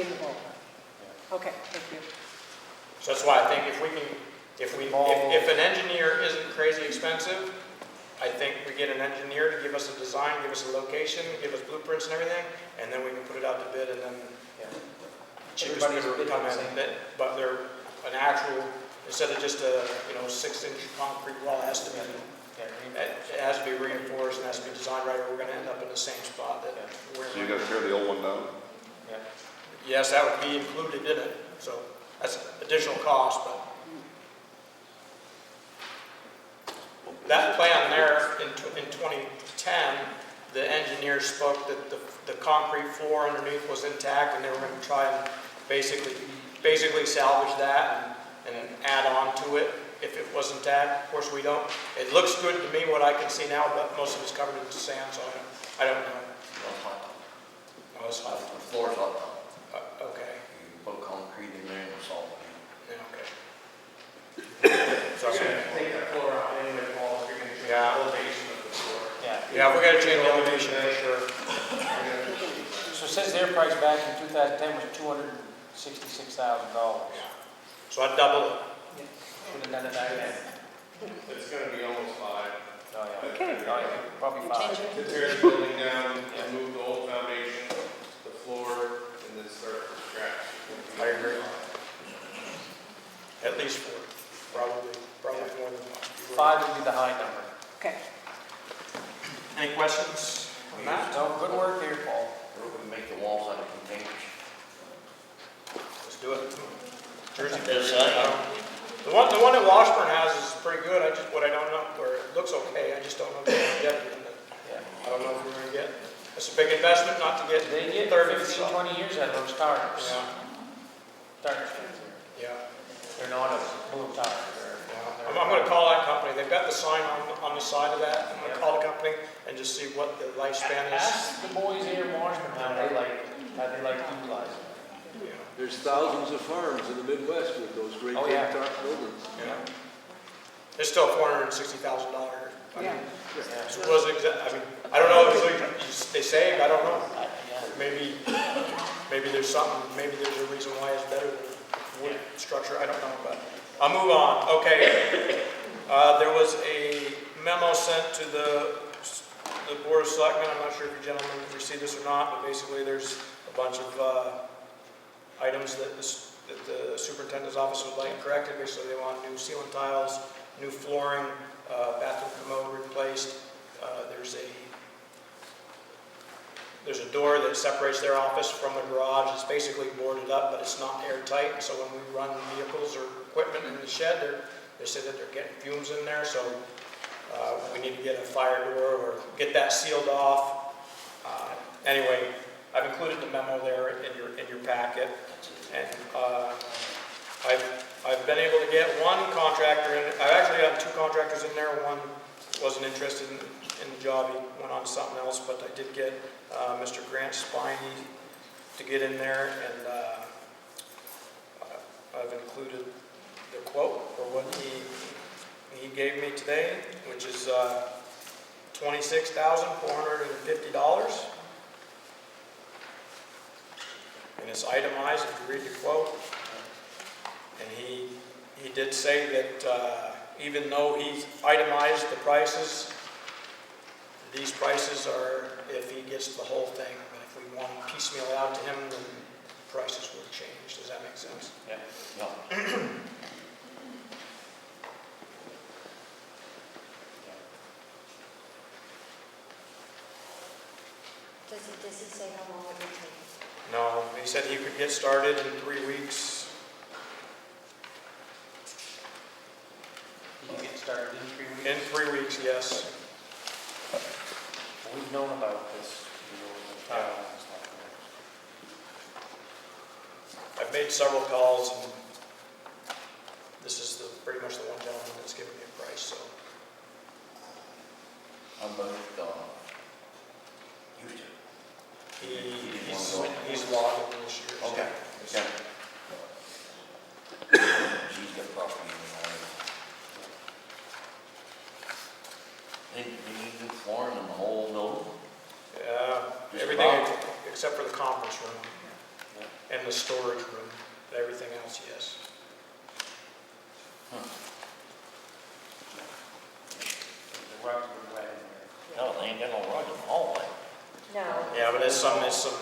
in the ballpark. Okay, thank you. So that's why I think if an engineer isn't crazy expensive, I think we get an engineer to give us a design, give us a location, give us blueprints and everything, and then we can put it out to bid, and then cheapest bidder would come in. But they're an actual, instead of just a 6-inch concrete wall, has to be, it has to be reinforced and has to be designed right, or we're going to end up in the same spot that we're in. So you gotta tear the old one down? Yes, that would be included in it, so that's additional cost, but that plan there in 2010, the engineers spoke that the concrete floor underneath was intact, and they were going to try and basically salvage that and add on to it if it was intact. Of course, we don't. It looks good to me what I can see now, but most of it's covered in sand, so I don't know. Oh, it's hot. The floor's hot. Okay. You put concrete in there and salt. Yeah, okay. So you're gonna take that floor out anyway, Paul, if you're gonna change the elevation of the floor. Yeah, we got to change the elevation for sure. So it says their price back in 2010 was $266,000. So I'd double it. Should have done it back then. It's gonna be almost 5. Oh, yeah. Okay. Oh, yeah. Probably You're 5. changing. To tear the building down, remove the old foundation, the floor, and then start from scratch. I agree. At least 4, probably more than 5. 5 would be the high number. Okay. Any questions on that? No, good work here, Paul. We're going to make the walls out of containers. Let's do it. Jersey. Yes, The one that Washburn has is pretty good. What I don't know, or it looks okay. I just don't know if we're going to get it. I don't know if we're going to get it. It's a big investment not to get They get 30, 15, 20 years out of those tires. Yeah. Tires. Yeah. They're not a blue tire. I'm going to call that company. They've got the sign on the side of that. I'm going to call the company and just see what the lifespan is. Ask the boys here in Washburn how they like to utilize it. There's thousands of farms in the Midwest with those great Oh, big yeah. top buildings. Yeah. It's still $460,000. Yeah. So was it I mean, I don't know if they saved. I don't know. Maybe there's something. Maybe there's a reason why it's better than wood structure. I don't know, but I'll move on. Okay. There was a memo sent to the Board of Selectmen. I'm not sure if you gentlemen received this or not, but basically there's a bunch of items that the superintendent's office would like corrected. Basically, they want new ceiling tiles, new flooring, bathroom commode replaced. There's a door that separates their office from the garage. It's basically boarded up, but it's not airtight. And so when we run vehicles or equipment in the shed, they say that they're getting fumes in there. So we need to get a fire door or get that sealed off. Anyway, I've included the memo there in your packet, and I've been able to get one contractor in. I've actually got 2 contractors in there. One wasn't interested in the job; he went on to something else. But I did get Mr. Grant Spiney to get in there, and I've included the quote for what he gave me today, which is $26,450. And it's itemized, if you read the quote. And he did say that even though he's itemized the prices, these prices are if he gets the whole thing. But if we want to piecemeal it out to him, then the prices will change. Does that make sense? Yeah. Does he say how long it would take? No, he said he could get started in 3 weeks. You can get started in 3 weeks? In 3 weeks, yes. We've known about this, the tile and stuff. I've made several calls, and this is pretty much the one gentleman that's giving me a price, so. How about, used to? He's logged in this year. so- Okay. He's got property in the area. They need new flooring in the whole building? Yeah, Just everything about? except for the conference room and the storage room. Everything else, yes. The rugs were wet in there. No, they ain't got no rug in the hallway. No. Yeah, but it's like some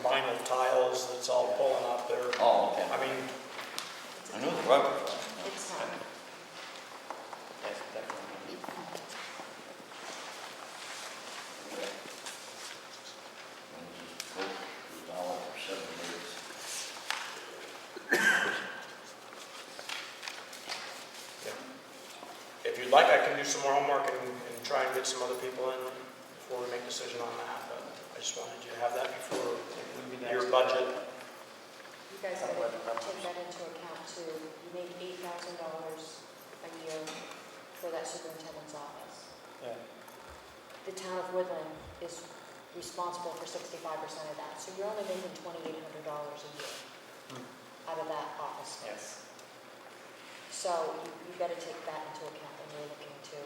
vinyl tiles that's all pulling up there. Oh, okay. I mean, I knew the rug was on. It's That's definitely. if you'd like, I can do some more homework and try and get some other people in before we make a decision on that. But I just wanted you to have that before your budget. You guys gotta take that into account too. You make $8,000 a year for that superintendent's office. Yeah. The town of Woodland is responsible for 65% of that, so you're only making $2,800 a year out of that office space. So you gotta take that into account when you're looking to,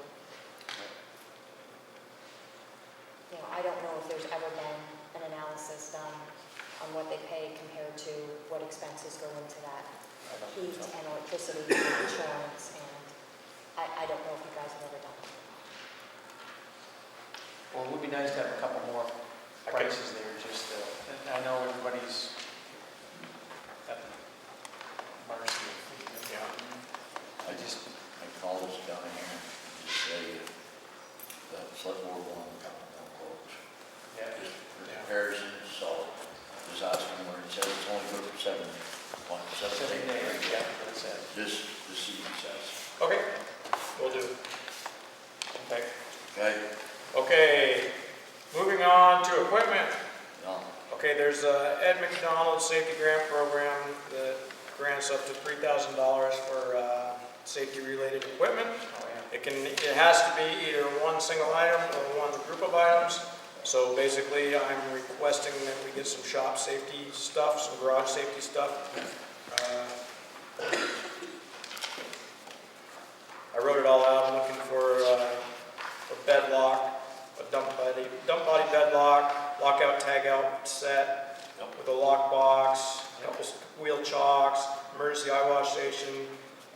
I don't know if there's ever been an analysis done on what they pay compared to what expenses go into that heat and electricity and insurance, and I don't know if you guys have ever done it. Well, it would be nice to have a couple more prices there, just, I know everybody's at the mercy of, I call this down here and just say the select board will have a couple more quotes. yeah. Just for comparison, so just ask them where it says it's only good for 7 days. 7 days, yeah, that's it. Just see what it says. Okay, will do. Okay. Okay? Okay, moving on to equipment. No. Okay, there's a Ed McDonald Safety Grant Program that grants up to $3,000 for safety-related equipment. Oh, yeah. It has to be either one single item or one group of items. So basically, I'm requesting that we get some shop safety stuff, some garage safety stuff. I wrote it all out. I'm looking for a bed lock, a dump body bed lock, lockout tagout set with a lock box, a couple wheel chocks, emergency eye wash station,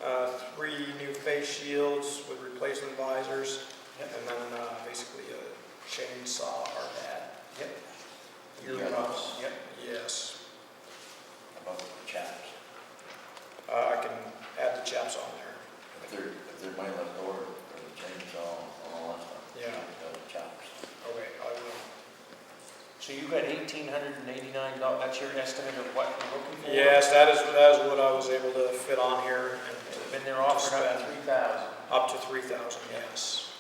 3 new face shields with replacement visors, and then basically a chainsaw hard hat. Yep. Earmuffs. Yep. Yes. About the chaps. I can add the chaps on there. If they're money left over, for the chainsaw and all that stuff. Yeah. The chaps. Okay, I will. So you got $1,889, that's your estimate of what you're looking for? Yes, that is what I was able to fit on here. And they're offering up to spend. 3,000. Up to 3,000, yes.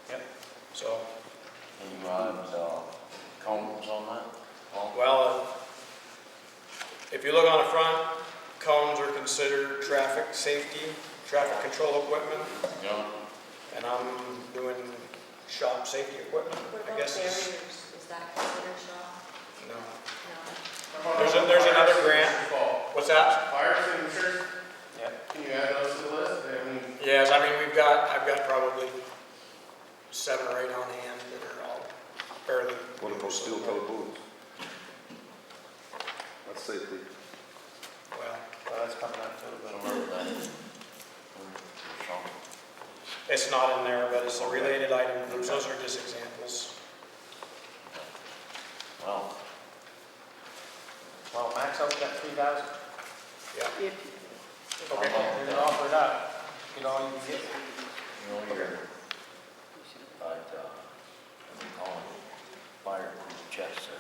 Yep. So, And you had cones on that? Paul? well, if you look on the front, cones are considered traffic safety, traffic control equipment, Yeah. and I'm doing shop safety equipment, What I about guess. barriers? Is that considered shop? No. No. There's another grant. What's that? Fire extinguishers, Yep. can you add those to the list? I mean, Yes, I mean, I've got probably 7 or 8 on hand that are all fairly. What about steel-toed boots? That's safety. Well, Well, that's coming up to a I little don't bit. know that. it's not in there, but it's a related item. Those are just examples. Well, Well, max out's got 3,000. Yeah. Okay, they're gonna offer it up. You know, you can get. you know, you're, but, what do you call them? Fireproof chests or.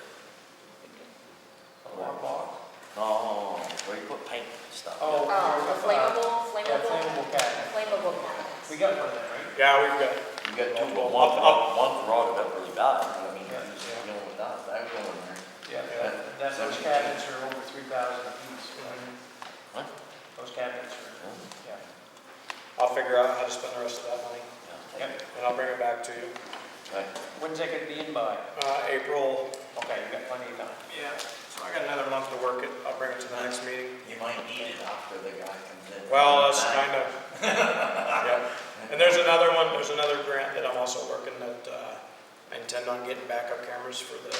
Alarm box? No, where you put paint and stuff. Oh, the flammable, Yeah, flammable cabinet. flammable cabinets. We got one of them, right? Yeah, we've got, You got 2, but one's rotted up really bad. I mean, Yeah. you know what that, that go in there. Yeah, those cabinets are over 3,000 apiece. What? Those cabinets are, yeah. I'll figure out how to spend the rest of that money, Yeah, Yep. and I'll bring it back to you. okay. When's that gonna be in by? April, Okay, you got plenty of time. yeah, so I got another month to work it. I'll bring it to the next meeting. You might need it after the guy comes in. Well, that's kind of, yeah. And there's another grant that I'm also working that I intend on getting backup cameras for the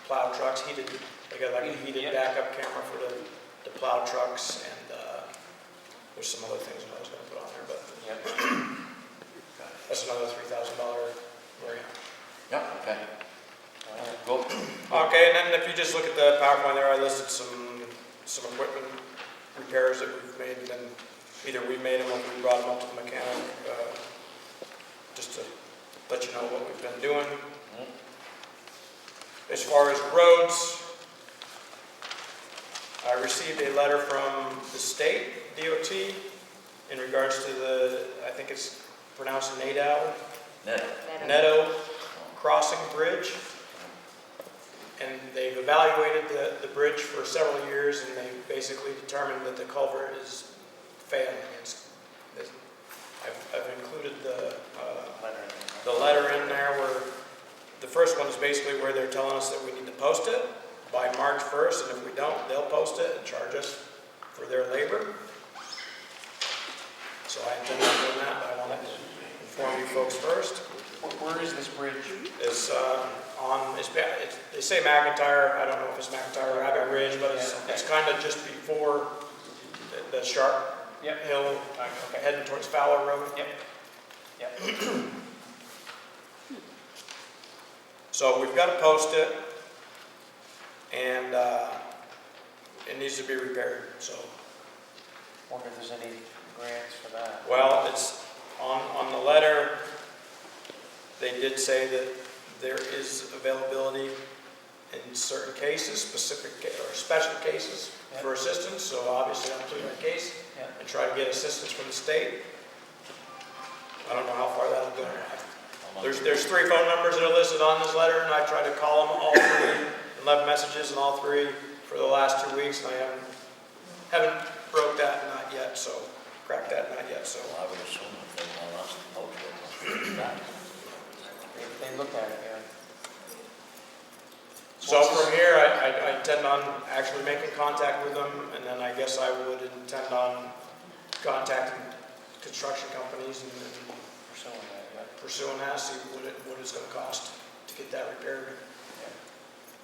plow trucks, heated, they got like a heated Yep. backup camera for the plow trucks, and there's some other things that I was gonna put on there, but Yep. that's another $3,000 grant. Yeah, okay. Go. Okay, and then if you just look at the PowerPoint there, I listed some equipment repairs that we've made, and then either we made them or we brought them up to the mechanic, just to let you know what we've been doing. As far as roads, I received a letter from the state DOT in regards to I think it's pronounced Neto Crossing Bridge. And they've evaluated the bridge for several years, and they basically determined that the culvert is failing. I've included the letter in there where the first one is basically where they're telling us that we need to post it by March 1st, and if we don't, they'll post it and charge us for their labor. So I intend on doing that, but I want to inform you folks first. Where is this bridge? It's they say McIntyre, I don't know if it's McIntyre or Rabbit Ridge, but it's kind of just before the sharp hill, heading towards Fowler Road. Yep. Yep. So we've got to post it, and it needs to be repaired, so. Wonder if there's any grants for that. Well, it's on the letter, they did say that there is availability in certain cases, specific or special cases for assistance, so obviously I'm pleading my case and try to get assistance from the state. I don't know how far that'll go. There's 3 phone numbers that are listed on this letter, and I tried to call them all 3 and left messages in all 3 for the last 2 weeks, and I haven't broke that knot yet, so cracked that knot yet, so. Well, I would assume if they want us to post it, that. They look at it, yeah. So from here, I intend on actually making contact with them, and then I guess I would intend on contacting construction companies and pursuing that, see what it's going to cost to get that repaired.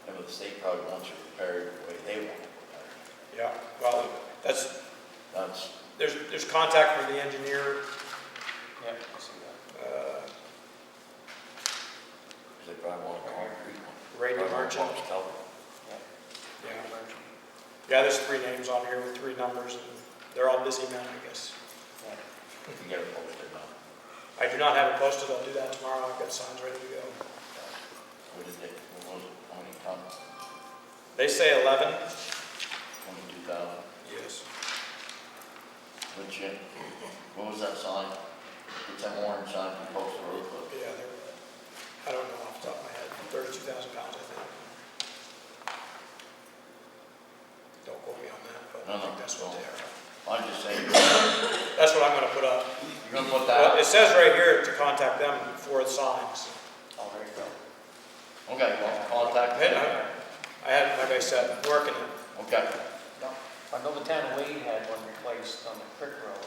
Yeah, but the state probably wants it repaired the way they want it repaired. Yeah, well, that's there's contact for the engineer. Yeah, I see that. They probably want a concrete one. Radio Probably want Merchant. box cover. Yeah. Yeah, there's 3 names on here with 3 numbers, and they're all busy men, I guess. You can get it posted now. I do not have it posted, I'll do that tomorrow, I've got signs ready to go. What was it, how many tons? They say 11. 22,000. Yes. Which, what was that sign? It's that orange sign from Post Road, but Yeah, I don't know off the top of my head, 32,000 pounds, I think. Don't quote me on that, but I think that's what they are. I'm just saying. That's what I'm gonna put up. You're gonna put Well, that? it says right here to contact them for the signs. Oh, there you go. Okay, well, contact Hey, them. I had, like I said, working it. Okay. I know the town of Wade had one replaced on the Crick Road.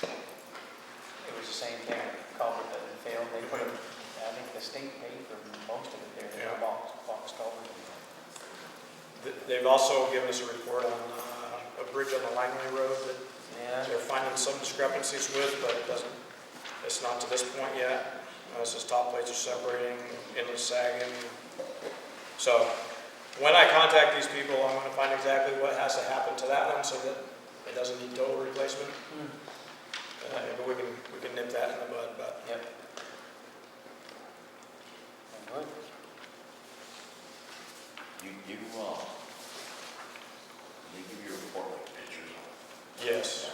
It was the same thing, culvert that had failed, they put it, I think the state paid for most of it there, they Yeah. box culvert. They've also given us a report on a bridge on the Langley Road that Yeah. they're finding some discrepancies with, but it's not to this point yet. It says top plates are separating, inlet sagging. So when I contact these people, I'm going to find exactly what has to happen to that one so that it doesn't need total replacement. But we can nip that in the bud. But Yep. All right. They give you a report with pictures on it. yes,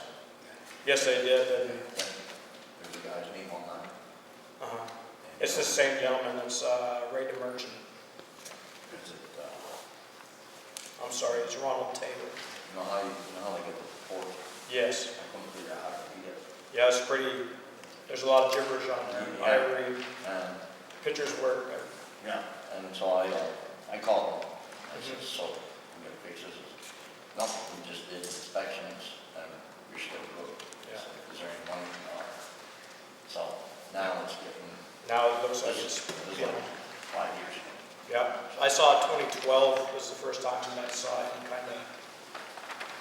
yes, they did. And, There's a guy's name on that. it's the same gentleman that's Radio Merchant. Is it, I'm sorry, it's Ronald Taylor. you know how they get the reports? Yes. I couldn't figure out how to read it. Yeah, it's pretty, there's a lot of gibberish on there. I Yeah. agree. And, Pictures work. yeah, and so I called him. I said, so, we got fixes. No, we just did inspections and we're still good. Yeah. So, is there any money? No. So now it's getting, Now it looks like this it's, is like 5 years ago. yeah. I saw it 2012 was the first time that I saw any kind of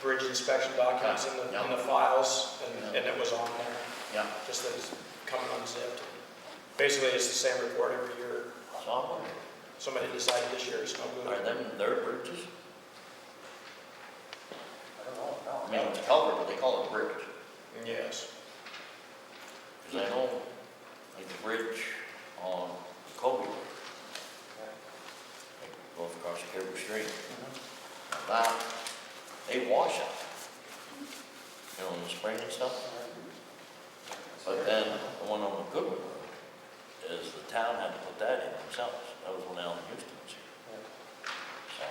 bridge inspection documents in the files, and it was on there, Yeah. just that it's coming unzipped. Basically, it's the same report every year. So I'm wondering, Somebody decided this year it's no are good. them their bridges? I don't know, no. I mean, it's a culvert, but they call it a bridge. Yes. Because I know, like the bridge on Kobe Road, like goes across the Caribou Stream. Now that, they wash it, you know, in the spring and stuff. But then the one on the Goodwood Road is the town had to put that in themselves. That was when Alan Houston was here. So.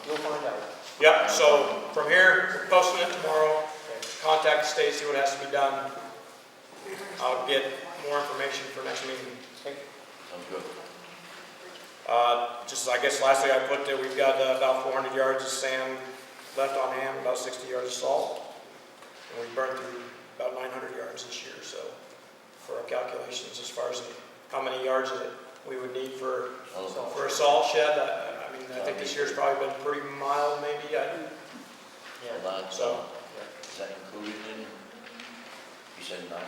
You'll find out. Yep, so from here, we're posting it tomorrow. Contact the state, see what has to be done. I'll get more information for next meeting. Sounds good. Just, I guess lastly I put there, we've got about 400 yards of sand left on hand, about 60 yards of salt. And we burned through about 900 yards this year, so for our calculations as far as how many yards that we would need for a salt shed, I mean, I think this year's probably been pretty mild maybe. Yeah, that, So, is that included in, you said 900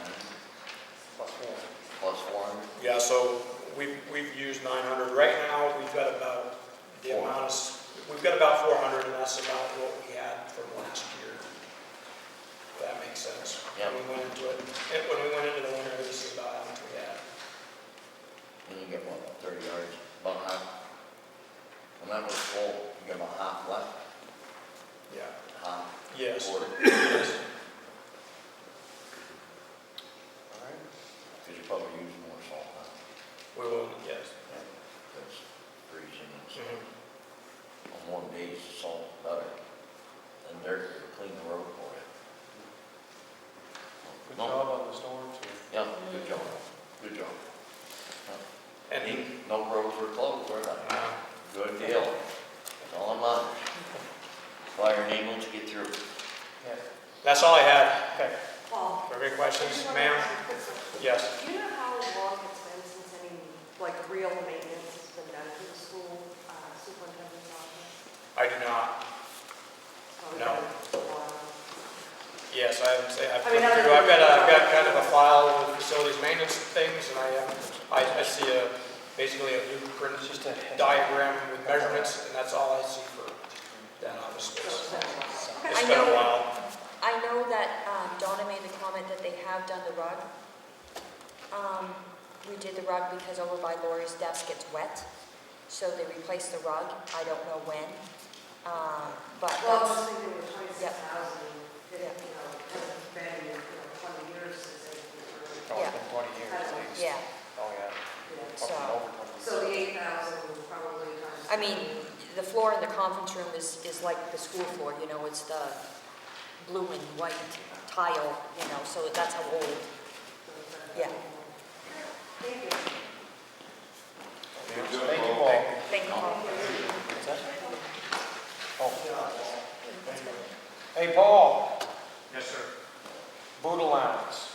Plus one. plus 400? yeah, so we've used 900. Right now, we've got about the amount of, we've got about 400, and that's about what we had from last year. If that makes sense. Yeah. When we went into it, when we went into the winter, this is about how much we had. And you get what, 30 yards, about half? When that was full, you get about half left? Yeah. Half? Yes. Quarter? Yes. All right. Because you probably use more salt now. We will, yes. Because freezing and stuff. Mhm. On warm days, the salt better. And dirt will clean the road for you. Good No. job on the storm too. Yeah, good job. Good job. And No roads were closed, were they? Good deal. That's all that matters. Fire and ambulance get through. Yeah. that's all I had. Okay. Paul. Are there any questions, ma'am? Yes. Do you know how long it's been since any, like, real maintenance has been done to the school superintendent's office? I do not. Probably No. been a while. Yes, I've I mean, flipped through, I've got kind of a file with facilities maintenance things, and I see basically a blueprint, just a diagram with measurements, and that's all I see for that office space. It's been a while. I know that Donna made the comment that they have done the rug. We did the rug because over by Lori's desk gets wet, so they replaced the rug. I don't know when, but Well, I that's, was thinking it was 26,000, Yeah. hasn't been, 20 years since they. Oh, it's been 20 years at least. yeah, Oh, yeah. so. Over 20 years. So the 8,000 would probably times. I mean, the floor in the conference room is like the school floor, it's the blue and white tile, so that's how old. Yeah. Thank you. Thank you, Paul. Thank you. What's that? Oh. Hey, Paul, Yes, sir. Boot allowance.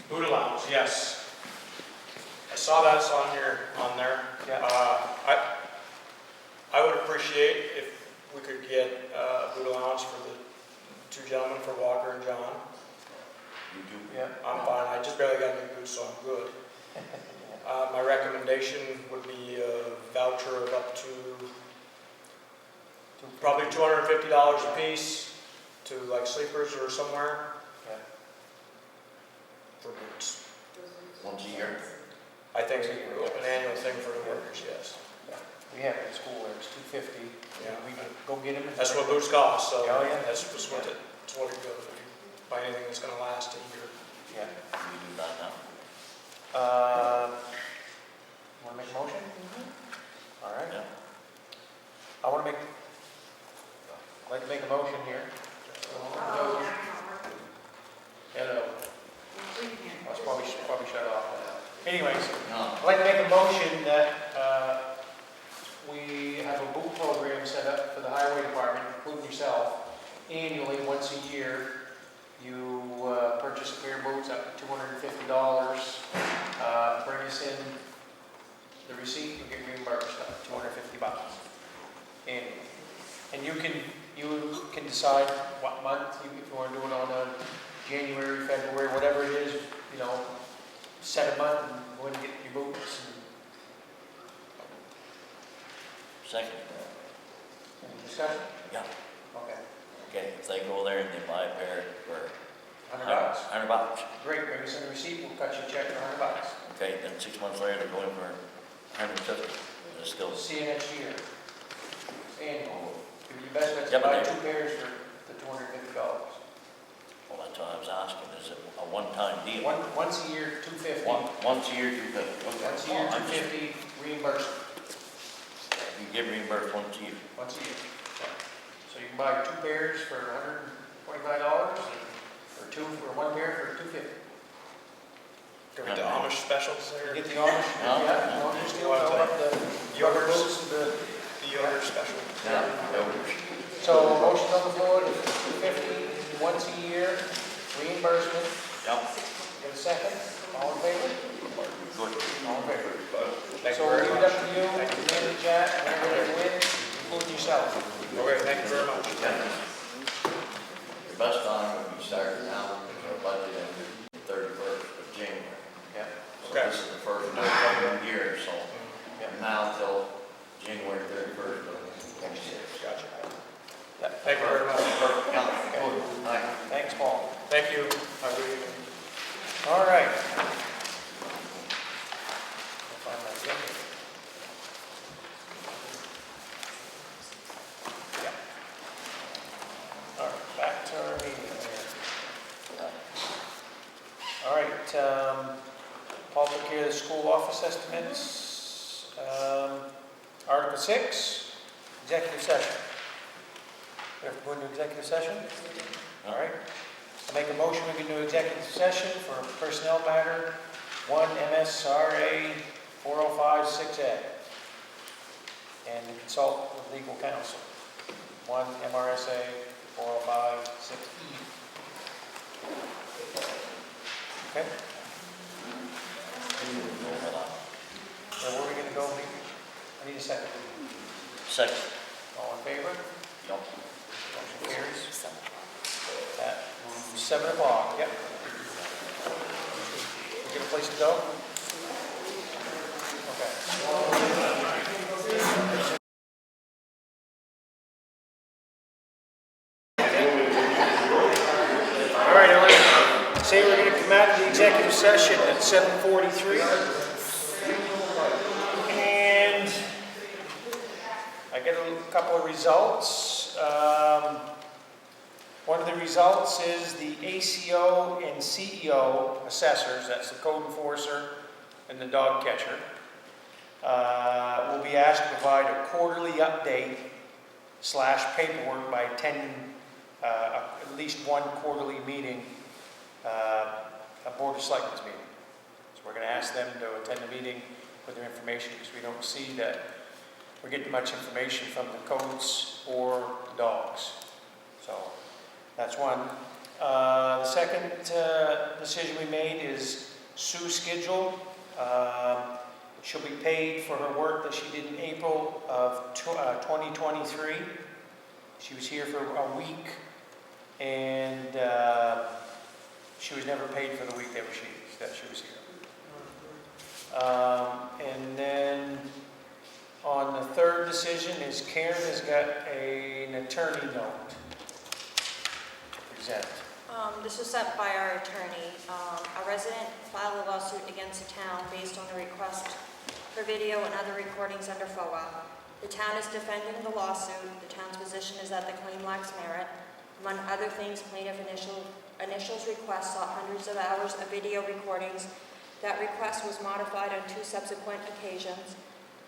Food allowance, yes. I saw that's on there. Yeah. I would appreciate if we could get food allowance for the two gentlemen, for Walker and John. You do. Yeah. I'm fine, I just barely got new boots, so I'm good. My recommendation would be a voucher of up to probably $250 a piece to like Sleepers or somewhere Yeah. for boots. Once a year. I think an annual thing for the workers, yes. We have it at school where it's $250. Yeah. We can go get them. That's what boots cost, so Oh, yeah. that's what it goes. If you buy anything that's gonna last a year. Yeah. You do that now. Want to make a motion? All right. Yeah. I'd like to make a motion here. Oh, yeah, not working. Hello. We can't. I was probably shut off by now. Anyways, No. I'd like to make a motion that we have a boot program set up for the highway department, including yourself. Annually, once a year, you purchase a pair of boots up to $250. Bring us in the receipt and get reimbursed up to $250 annually. And you can decide what month, if you want to do it on a January, February, whatever it is, set a month and go and get your boots. Second. Any discussion? Yeah. Okay. Okay, if they go there and they buy a pair for $100. $100. Great, bring us in the receipt, we'll cut you a check for $100. Okay, then 6 months later, they're going for $150. It's still. See you next year. Annual. Give you best bet Yeah, to but buy they- 2 pairs for the $250. Well, that's what I was asking. Is it a one-time deal? Once a year, $250. Once a year, $250. Okay. Once a year, Well, I'm just- $250 reimbursement. You get reimbursed once a year. Once a year. So you can buy 2 pairs for $125 or one pair for $250. Go get the Amish specials there. You get the Amish, No. yeah, the Amish deal, the rubber boots and the. The yogurt special. Yeah. So motion on the floor, $250 once a year, reimbursement. Yep. Get a second, all in favor? Good. All in favor. Thank So you we'll very leave it much. up to you, manage that, whenever they win, including yourself. Okay, thank you very much. The best time would be starting now, because our budget ended the 31st of January. Yeah. So Okay. this is the first of the year, so from now till January 31st of next year. Gotcha. Yeah. Thank you very much. Perfect. Yeah. Good. All right. Thanks, Paul. Thank you. Have a good evening. All right. I'll find my agenda. Yeah. All right, back to our meeting here. All right, Paul took care of the school office estimates. Article 6, executive session. We have to go into executive session? All right. I make a motion, we can do executive session for personnel matter, 1 MSRA 4056A. And to consult with legal counsel, 1 MRSA 4056E. Okay? Now, where are we going to go? I need a second. Second. All in favor? Yep. Motion carries. That 7 o'clock, yep. You get a place to go? All right, Ellen, say we're going to come out of the executive session at 7:43. And I get a couple of results. One of the results is the ACO and CEO assessors, that's the code enforcer and the dog catcher, will be asked to provide a quarterly update / paperwork by attending at least one quarterly meeting, a Board of Selectmen's meeting. So we're going to ask them to attend the meeting with their information because we don't see that we're getting much information from the codes or the dogs. So that's one. The second decision we made is Sue's schedule. She'll be paid for her work that she did in April of 2023. She was here for a week, and she was never paid for the week that she was here. And then on the third decision is Karen has got an attorney note to present. This was sent by our attorney. A resident filed a lawsuit against the town based on a request for video and other recordings under FOA. The town is defending the lawsuit. The town's position is that the claim lacks merit. Among other things, plaintiff initials request sought hundreds of hours of video recordings. That request was modified on 2 subsequent occasions.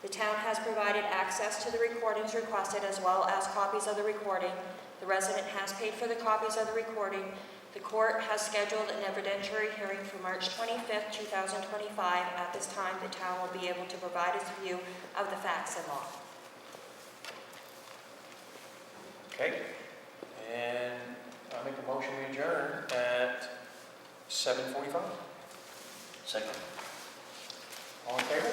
The town has provided access to the recordings requested as well as copies of the recording. The resident has paid for the copies of the recording. The court has scheduled an evidentiary hearing for March 25th, 2025. At this time, the town will be able to provide its view of the facts and law. Okay. And I'll make a motion we adjourn at 7:45. Second. All in favor?